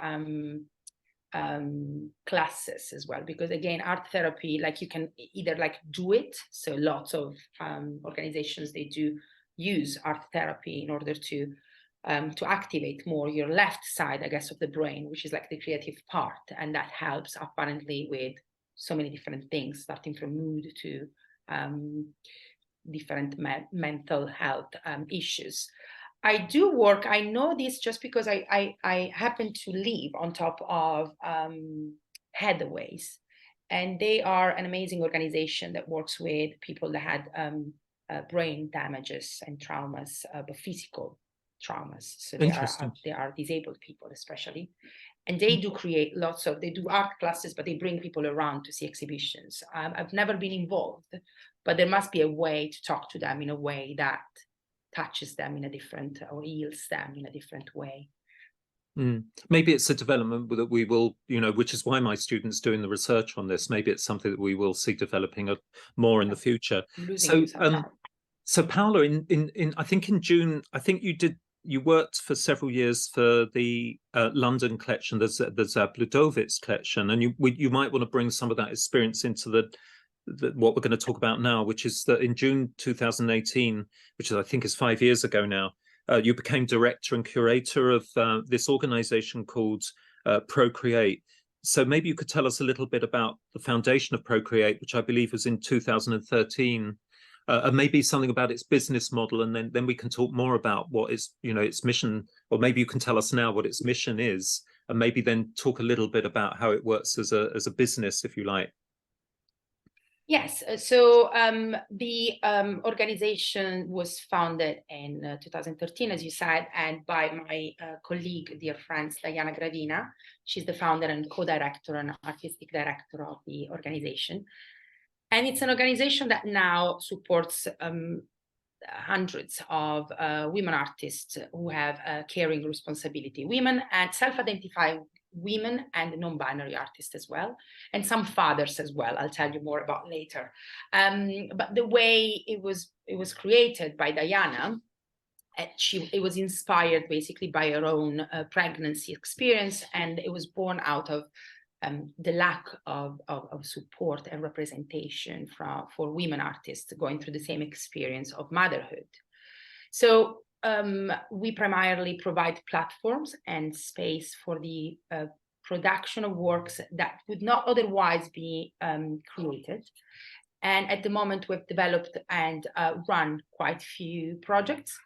B: classes as well, because again, art therapy, like you can either do it, so lots of organizations, they do use art therapy in order to activate more your left side, I guess, of the brain, which is like the creative part, and that helps apparently with so many different things, starting from mood to different mental health issues. I do work, I know this just because I happen to live on top of Headways, and they are an amazing organization that works with people that had brain damages and traumas, but physical traumas. So they are disabled people especially. And they do create they do art classes, but they bring people around to see exhibitions. I've never been involved, but there must be a way to talk to them in a way that touches them in a different, or heals them in a different way.
A: Maybe it's a development that we will, which is why my students doing the research on this. Maybe it's something that we will see developing more in the future. So Paola, in I think in June, I think you worked for several years for the London collection, the Zabludowicz Collection, and you might want to bring some of that experience into what we're going to talk about now, which is that in June 2018, which I think is 5 years ago now, you became director and curator of this organization called Procreate. So maybe you could tell us a little bit about the foundation of Procreate, which I believe was in 2013, and maybe something about its business model, and then we can talk more about what is, its mission, or maybe you can tell us now what its mission is, and maybe then talk a little bit about how it works as a business, if you like.
B: Yes, so the organization was founded in 2013, as you said, and by my colleague, dear friend, Diana Gravina. She's the founder and co-director and artistic director of the organization. And it's an organization that now supports hundreds of women artists who have a caring responsibility, women and self-identified women and non-binary artists as well, and some fathers as well. I'll tell you more about later. But the way it was created by Diana, it was inspired basically by her own pregnancy experience, and it was born out of the lack of support and representation for women artists going through the same experience of motherhood. So we primarily provide platforms and space for the production of works that would not otherwise be created. And at the moment, we've developed and run quite a few projects.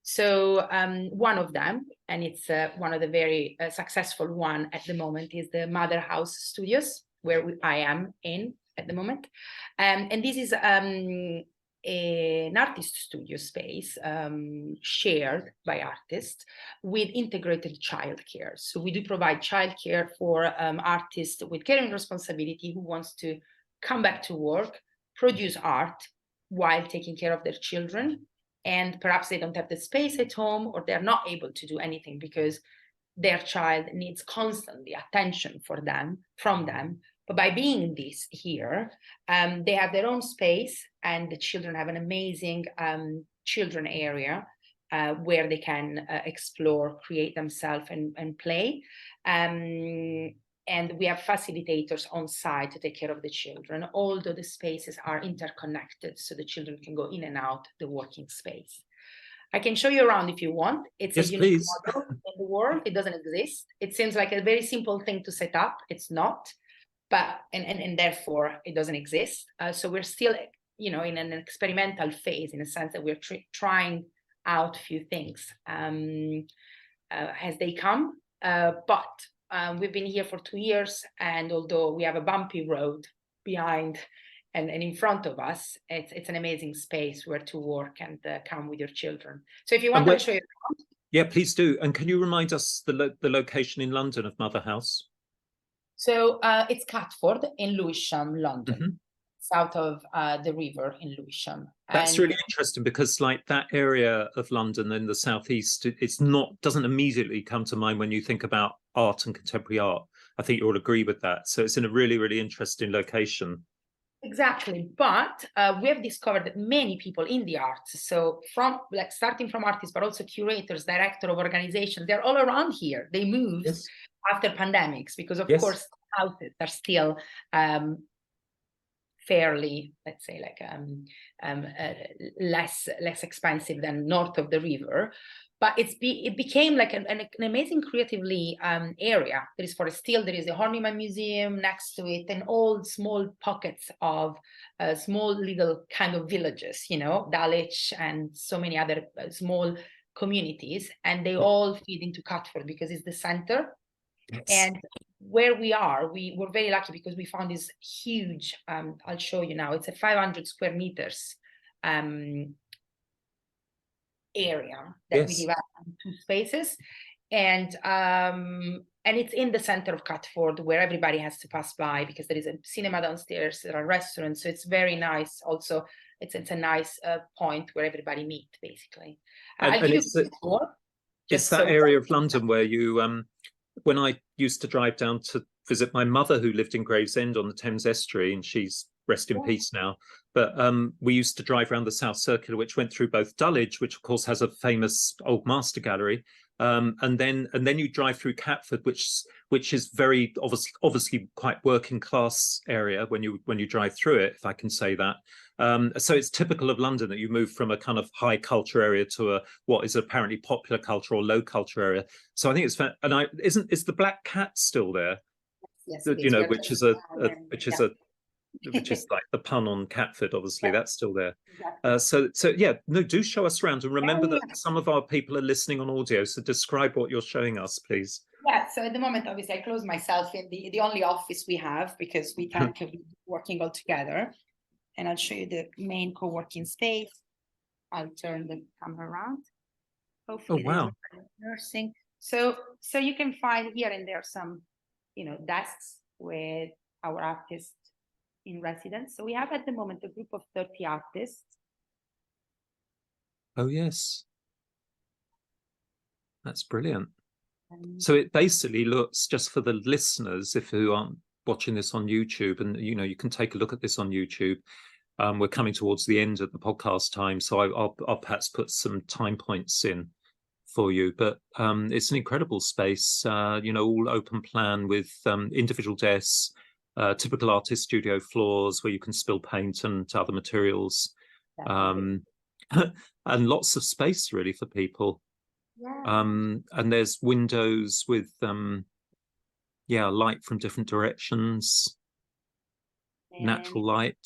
B: So one of them, and it's one of the very successful one at the moment, is the Mother House Studios, where I am in at the moment. And this is an artist studio space shared by artists with integrated childcare. So we do provide childcare for artists with caring responsibility who wants to come back to work, produce art while taking care of their children. And perhaps they don't have the space at home, or they're not able to do anything because their child needs constantly attention from them. But by being this here, they have their own space, and the children have an amazing children area where they can explore, create themselves, and play. And we have facilitators on site to take care of the children, although the spaces are interconnected, so the children can go in and out the working space. I can show you around if you want. It's a unique model in the world. It doesn't exist. It seems like a very simple thing to set up. It's not, but and therefore it doesn't exist. So we're still, in an experimental phase, in a sense that we're trying out a few things as they come. But we've been here for 2 years, and although we have a bumpy road behind and in front of us, it's an amazing space where to work and come with your children. So if you want to show you around.
A: Yeah, please do. And can you remind us the location in London of Mother House?
B: So it's Catford in Lewisham, London, south of the river in Lewisham.
A: That's really interesting, because like that area of London in the southeast, doesn't immediately come to mind when you think about art and contemporary art. I think you all agree with that. So it's in a really, really interesting location.
B: Exactly. But we have discovered that many people in the arts, so starting from artists, but also curators, director of organizations, they're all around here. They moved after pandemics because, of course, houses are still fairly, let's say, less expensive than north of the river. But it became like an amazing creatively area. There is Forest Hill, there is the Guggenheim Museum next to it, and all small pockets of small little kind of villages, Dulwich and so many other small communities, and they all feed into Catford because it's the center. Yes. And where we are, we were very lucky because we found this huge, I'll show you now, it's a 500 square meters area that we divided into 2 spaces, and it's in the center of Catford, where everybody has to pass by because there is a cinema downstairs, there are restaurants, so it's very nice. Also, it's a nice point where everybody meet, basically. I'll give you a tour.
A: It's that area of London where you, when I used to drive down to visit my mother, who lived in Gravesend on the Thames Estuary, and she's rest in peace now. But we used to drive around the South Circular, which went through both Dulwich, which of course has a famous old master gallery, and then you drive through Catford, which is very obviously quite working class area when you drive through it, if I can say that. So it's typical of London that you move from a kind of high culture area to what is apparently popular culture or low culture area. So I think it's and is the Black Cat still there?
B: Yes,
A: which is like the pun on Catford, obviously. That's still there. Exactly. So yeah, no, do show us around, and remember that some of our people are listening on audio, so describe what you're showing us, please.
B: Yeah, so at the moment, obviously, I close myself in the only office we have because we tend to be working all together. And I'll show you the main co-working space. I'll turn the camera around. Hopefully,
A: wow.
B: Nursing. So you can find here and there some, desks with our artists in residence. So we have at the moment a group of 30 artists.
A: Oh, yes. That's brilliant. So it basically looks, just for the listeners, who aren't watching this on YouTube, and you can take a look at this on YouTube. We're coming towards the end of the podcast time, so I'll perhaps put some time points in for you. But it's an incredible space, all open plan with individual desks, typical artist studio floors where you can spill paint and other materials, and lots of space really for people. Yeah. And there's windows with light from different directions, natural light.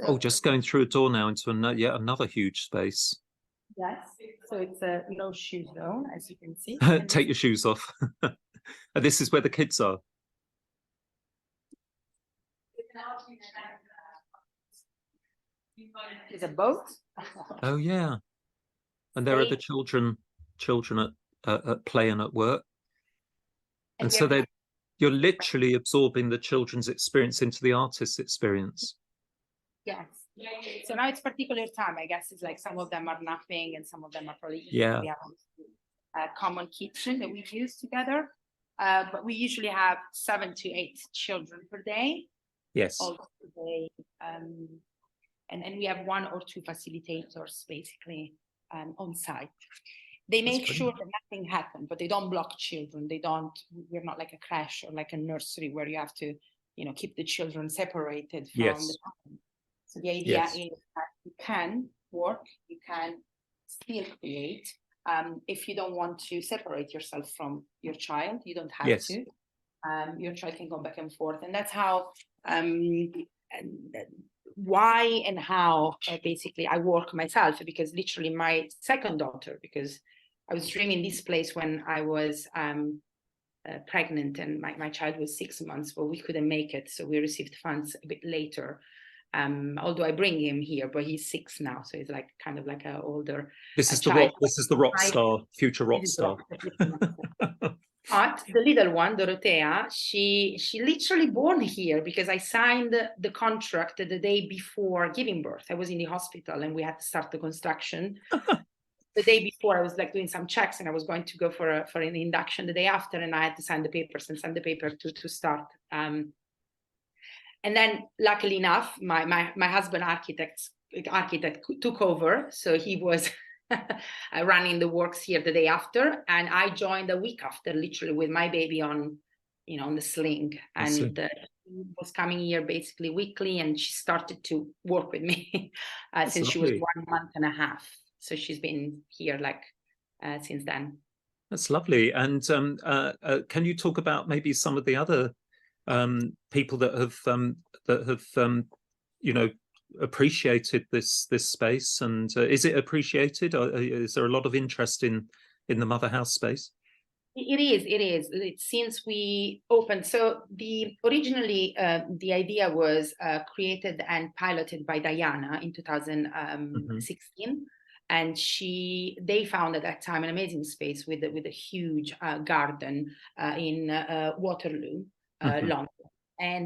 A: Oh, just going through a door now into yet another huge space.
B: Yes, so it's a no shoe zone, as you can see.
A: Take your shoes off. And this is where the kids are.
B: There's a boat.
A: Oh yeah, and there are the children at play and at work, and so you're literally absorbing the children's experience into the artist's experience.
B: Yes. So now it's particular time. I guess it's like some of them are napping and some of them are probably eating.
A: Yeah.
B: We have a common kitchen that we use together, but we usually have 7 to 8 children per day.
A: Yes.
B: All day, and we have 1 or 2 facilitators basically on site. They make sure that nothing happens, but they don't block children. We're not like a crash or like a nursery where you have to, keep the children separated from the parents. So the idea is that you can work, you can still create. If you don't want to separate yourself from your child, you don't have to. Your child can go back and forth. And that's how, why and how basically I work myself, because literally my second daughter, because I was dreaming this place when I was pregnant and my child was 6 months, but we couldn't make it. So we received funds a bit later. Although I bring him here, but he's 6 now, so he's like kind of like an older.
A: This is the rock star, future rock star.
B: But the little one, Dorothea, she literally born here because I signed the contract the day before giving birth. I was in the hospital and we had to start the construction. The day before, I was like doing some checks and I was going to go for an induction the day after, and I had to sign the papers and send the paper to start. And then, luckily enough, my husband, architect took over, so he was running the works here the day after, and I joined a week after, literally with my baby on the sling, and she was coming here basically weekly, and she started to work with me since she was 1 month and a half. So she's been here since then.
A: That's lovely. And can you talk about maybe some of the other people that have appreciated this space, and is it appreciated? Is there a lot of interest in the Mother House space?
B: It is. Since we opened, so originally the idea was created and piloted by Diana in 2016. And they found at that time an amazing space with a huge garden in Waterloo, London.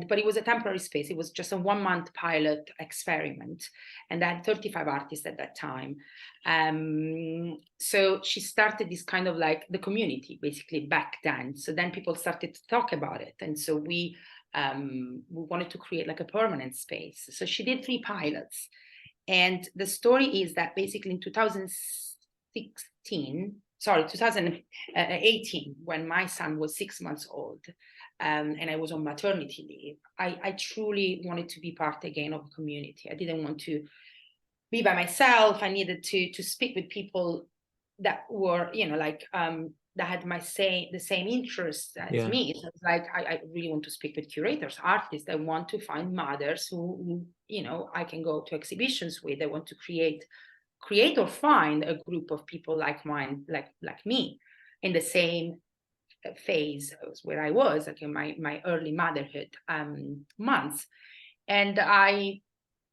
B: But it was a temporary space. It was just a 1-month pilot experiment, and I had 35 artists at that time. So she started this kind of like the community basically back then. So then people started to talk about it, and so we wanted to create like a permanent space. So she did 3 pilots, and the story is that basically in 2018, when my son was 6 months old, and I was on maternity leave, I truly wanted to be part again of a community. I didn't want to be by myself. I needed to speak with people that were, that had the same interests as me. So it's like, I really want to speak with curators, artists. I want to find mothers who I can go to exhibitions with. I want to create or find a group of people like mine, like me, in the same phase where I was, like in my early motherhood months. And I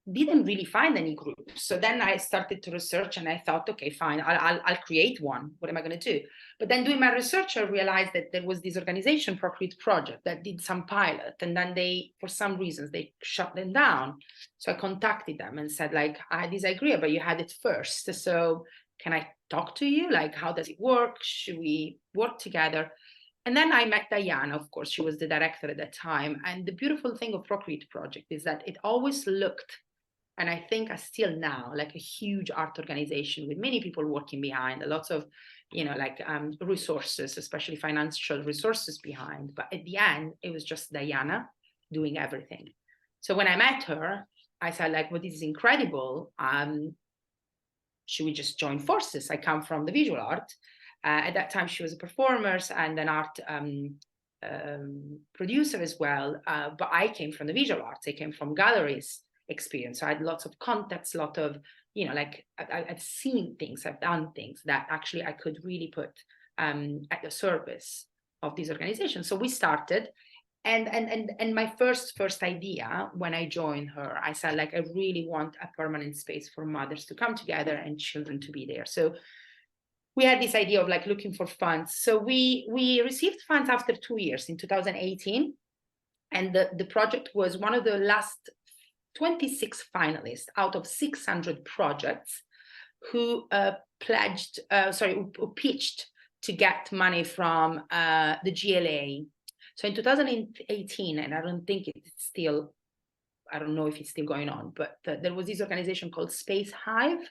B: didn't really find any groups. So then I started to research, and I thought, okay, fine, I'll create one. What am I going to do? But then doing my research, I realized that there was this organization, Procreate Project, that did some pilot, and then for some reasons, they shut them down. So I contacted them and said, like, I disagree, but you had it first. So can I talk to you? Like, how does it work? Should we work together? And then I met Diana, of course, she was the director at that time. And the beautiful thing of Procreate Project is that it always looked, and I think still now, like a huge art organization with many people working behind, lots of, resources, especially financial resources behind. But at the end, it was just Diana doing everything. So when I met her, I said, like, well, this is incredible. Should we just join forces? I come from the visual art. At that time, she was a performer and an art producer as well. But I came from the visual arts. I came from galleries. experience. So I had lots of contacts, lot of, like I've seen things, I've done things that actually I could really put at the service of these organizations. So we started, and my first idea when I joined her, I said, like, I really want a permanent space for mothers to come together and children to be there. So we had this idea of like looking for funds. So we received funds after 2 years in 2018. And the project was one of the last 26 finalists out of 600 projects who pitched to get money from the GLA. So in 2018, and I don't know if it's still going on, but there was this organization called Space Hive,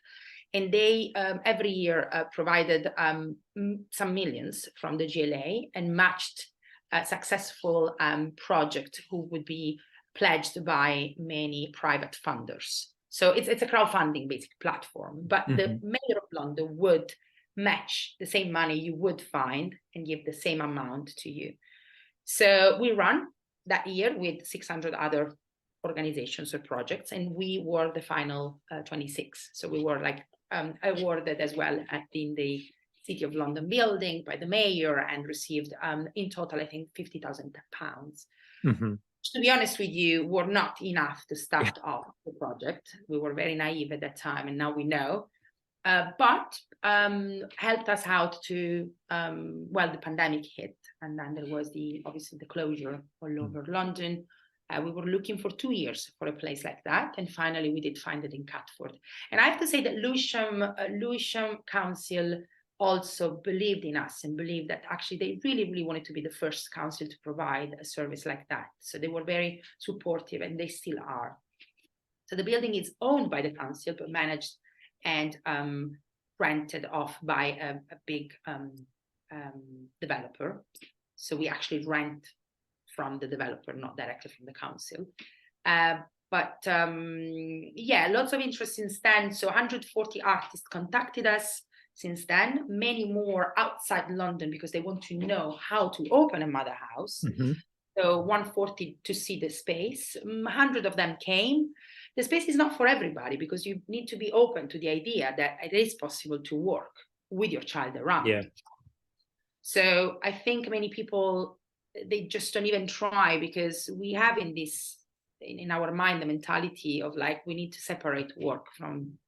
B: and they every year provided some millions from the GLA and matched a successful project who would be pledged by many private funders. So it's a crowdfunding basic platform, but the Mayor of London would match the same money you would find and give the same amount to you. So we ran that year with 600 other organizations or projects, and we were the final 26. So we were like awarded as well in the City of London building by the mayor, and received in total, I think, £50,000. To be honest with you, were not enough to start off the project. We were very naive at that time, and now we know. But helped us out to, the pandemic hit, and then there was obviously the closure all over London. We were looking for 2 years for a place like that, and finally we did find it in Catford. And I have to say that Lewisham Council also believed in us and believed that actually they really, really wanted to be the first council to provide a service like that. So they were very supportive, and they still are. So the building is owned by the council, but managed and rented off by a big developer. So we actually rent from the developer, not directly from the council. Lots of interest since then. So 140 artists contacted us since then, many more outside London because they want to know how to open a mother house. So 140 to see the space, 100 of them came. The space is not for everybody because you need to be open to the idea that it is possible to work with your child around.
A: Yeah.
B: So I think many people, they just don't even try because we have in our mind the mentality of like, we need to separate work from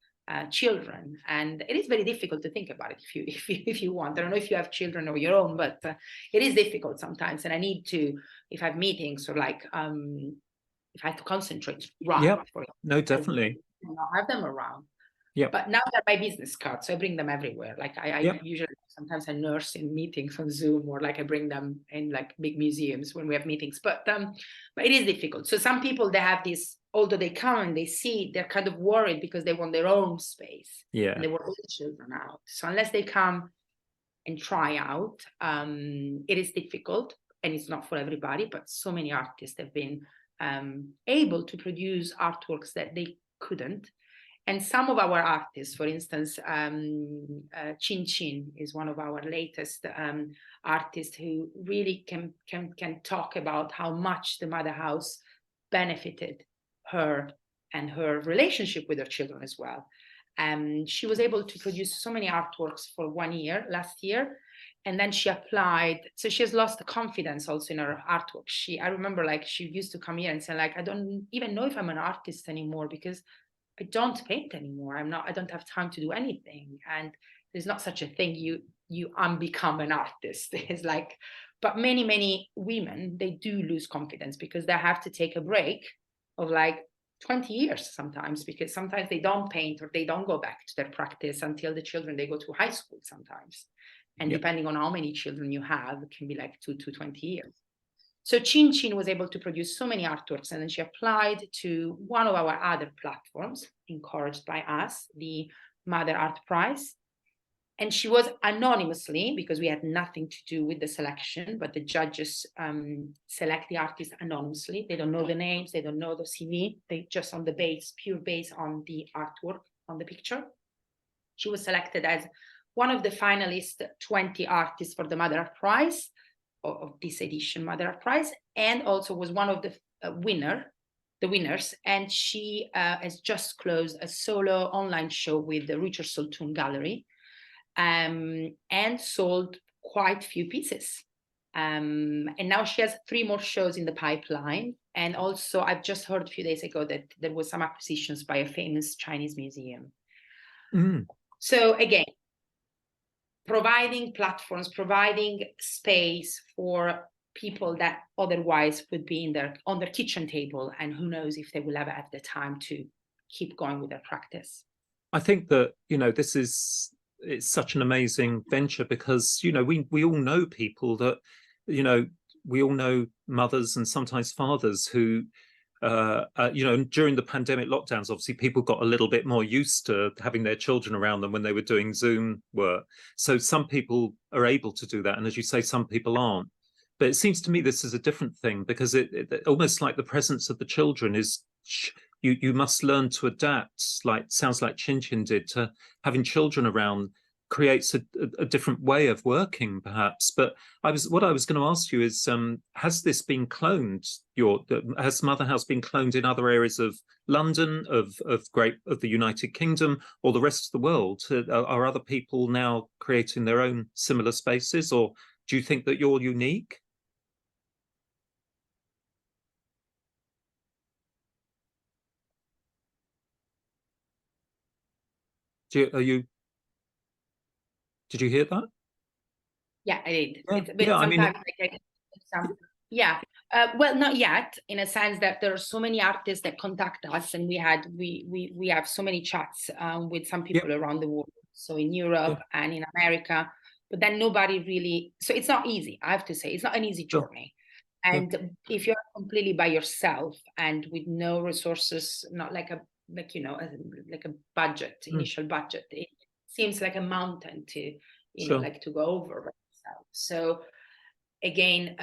B: children, and it is very difficult to think about it if you want. I don't know if you have children of your own, but it is difficult sometimes, and I need to, if I have meetings or like if I have to concentrate,
A: no, definitely
B: I'll have them around.
A: Yeah.
B: But now they're my business cards, so I bring them everywhere. Like I usually, sometimes I nurse in meetings on Zoom, or like I bring them in like big museums when we have meetings. But it is difficult. So some people, they have this, although they come and they see, they're kind of worried because they want their own space.
A: Yeah.
B: And they want all the children out. So unless they come and try out, it is difficult, and it's not for everybody. But so many artists have been able to produce artworks that they couldn't. And some of our artists, for instance, Chin Chin is one of our latest artists who really can talk about how much the mother house benefited her and her relationship with her children as well. She was able to produce so many artworks for 1 year, last year, and then she applied. So she has lost the confidence also in her artwork. I remember like she used to come here and say like, I don't even know if I'm an artist anymore because I don't paint anymore. I don't have time to do anything. And there's not such a thing. You unbecome an artist. It's like, but many women, they do lose confidence because they have to take a break of like 20 years sometimes, because sometimes they don't paint or they don't go back to their practice until the children, they go to high school sometimes. And depending on how many children you have, it can be like 2 to 20 years. So Chin Chin was able to produce so many artworks, and then she applied to one of our other platforms, encouraged by us, the Mother Art Prize. And she was anonymously, because we had nothing to do with the selection, but the judges select the artists anonymously. They don't know the names, they don't know the CV, they just on the base, pure base on the artwork, on the picture. She was selected as one of the finalist 20 artists for the Mother Art Prize, of this edition Mother Art Prize, and also was one of the winner the winners, and she has just closed a solo online show with the Richard Soltoun Gallery, and sold quite few pieces. And now she has 3 more shows in the pipeline. And also, I've just heard a few days ago that there was some acquisitions by a famous Chinese museum. So again, providing platforms, providing space for people that otherwise would be on their kitchen table, and who knows if they will ever have the time to keep going with their practice.
A: I think that, it's such an amazing venture, because, we all know people that, we all know mothers and sometimes fathers who, during the pandemic lockdowns, obviously people got a little bit more used to having their children around them when they were doing Zoom work. So some people are able to do that. And as you say, some people aren't. But it seems to me this is a different thing, because it almost like the presence of the children is, you must learn to adapt, sounds like Chin Chin did, to having children around creates a different way of working, perhaps. But what I was going to ask you is, has this been cloned? Has Mother House been cloned in other areas of London, of the United Kingdom, or the rest of the world? Are other people now creating their own similar spaces, or do you think that you're unique? Did you hear that?
B: Yeah, I did.
A: Yeah,
B: well, not yet, in a sense that there are so many artists that contact us, and we have so many chats with some people around the world, so in Europe and in America, but then nobody really. So it's not easy. I have to say, it's not an easy journey. And if you're completely by yourself and with no resources, not like a budget, initial budget, it seems like a mountain to to go over by yourself. So again,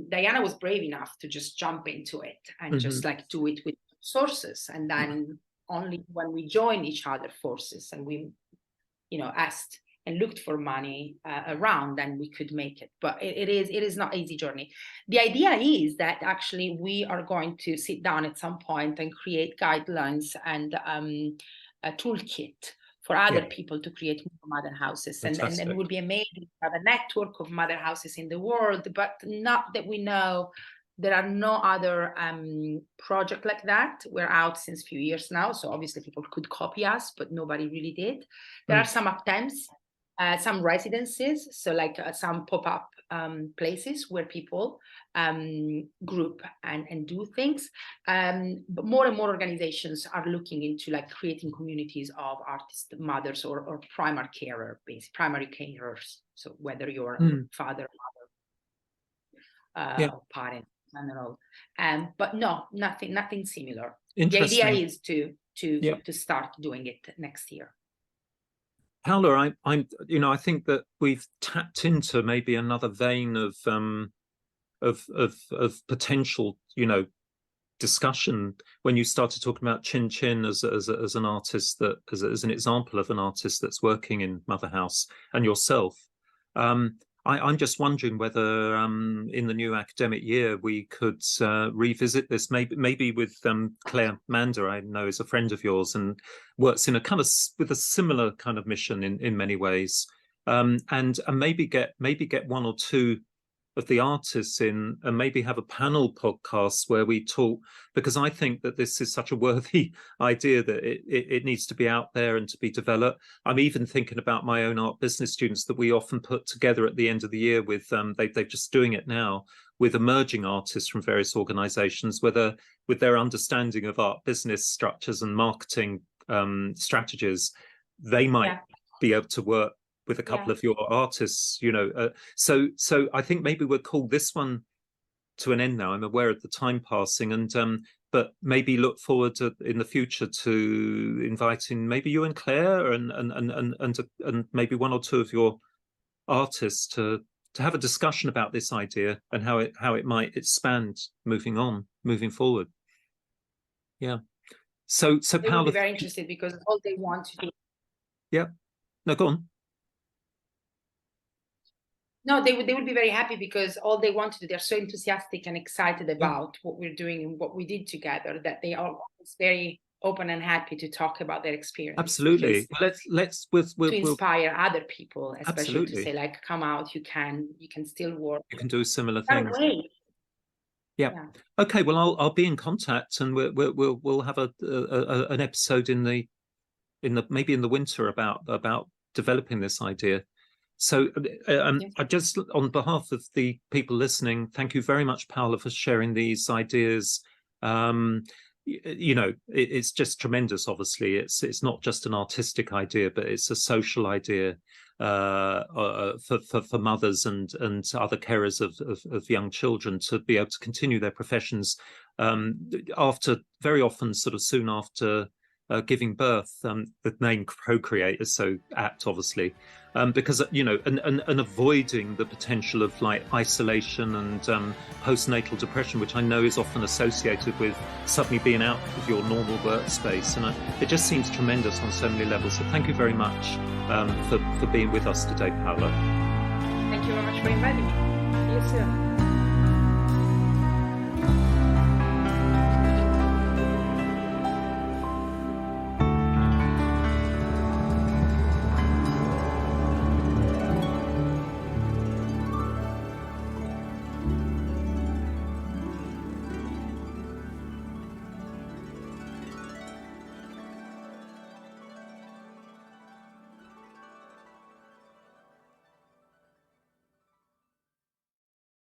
B: Diana was brave enough to just jump into it and just do it with sources. And then only when we joined each other forces and we, asked and looked for money around, then we could make it. But it is not an easy journey. The idea is that actually we are going to sit down at some point and create guidelines and a toolkit for other people to create more mother houses. And it would be amazing to have a network of mother houses in the world, but not that we know. There are no other project like that. We're out since a few years now, so obviously people could copy us, but nobody really did. There are some attempts, some residences, so like some pop-up places where people group and do things. But more and more organizations are looking into creating communities of artist mothers or primary carers. So whether you're a father, mother, parent, I don't know. But no, nothing similar. The idea is to start doing it next year.
A: Paola, I think that we've tapped into maybe another vein of potential, discussion when you started talking about Chin Chin as an artist, as an example of an artist that's working in Mother House, and yourself. I'm just wondering whether in the new academic year we could revisit this, maybe with Claire Mander, I know is a friend of yours and works in with a similar kind of mission in many ways, and maybe get one or two of the artists in, and maybe have a panel podcast where we talk, because I think that this is such a worthy idea that it needs to be out there and to be developed. I'm even thinking about my own art business students that we often put together at the end of the year with, they're just doing it now, with emerging artists from various organizations, whether with their understanding of art business structures and marketing strategies, they might be able to work with a couple of your artists, so I think maybe we'll call this one to an end now. I'm aware of the time passing, and but maybe look forward to in the future to inviting maybe you and Claire and maybe one or two of your artists to have a discussion about this idea and how it might expand moving forward. So
B: Paola, would be very interested, because all they want to do.
A: No, go on.
B: No, they would be very happy, because all they want to do, they're so enthusiastic and excited about what we're doing and what we did together, that they are always very open and happy to talk about their experience.
A: Absolutely. We'll
B: inspire other people, especially
A: absolutely.
B: to say, like, come out, you can still work.
A: You can do similar things. Yeah. Okay. Well, I'll be in contact, and we'll have an episode maybe in the winter about developing this idea. So I just, on behalf of the people listening, thank you very much, Paola, for sharing these ideas. It's just tremendous. Obviously, it's not just an artistic idea, but it's a social idea for mothers and other carers of young children to be able to continue their professions after, very often, sort of soon after giving birth. The name Procreate is so apt, obviously, because and avoiding the potential of like isolation and postnatal depression, which I know is often associated with suddenly being out of your normal workspace, and it just seems tremendous on so many levels. So thank you very much for being with us today, Paola.
B: Thank you very much for inviting me. See you soon.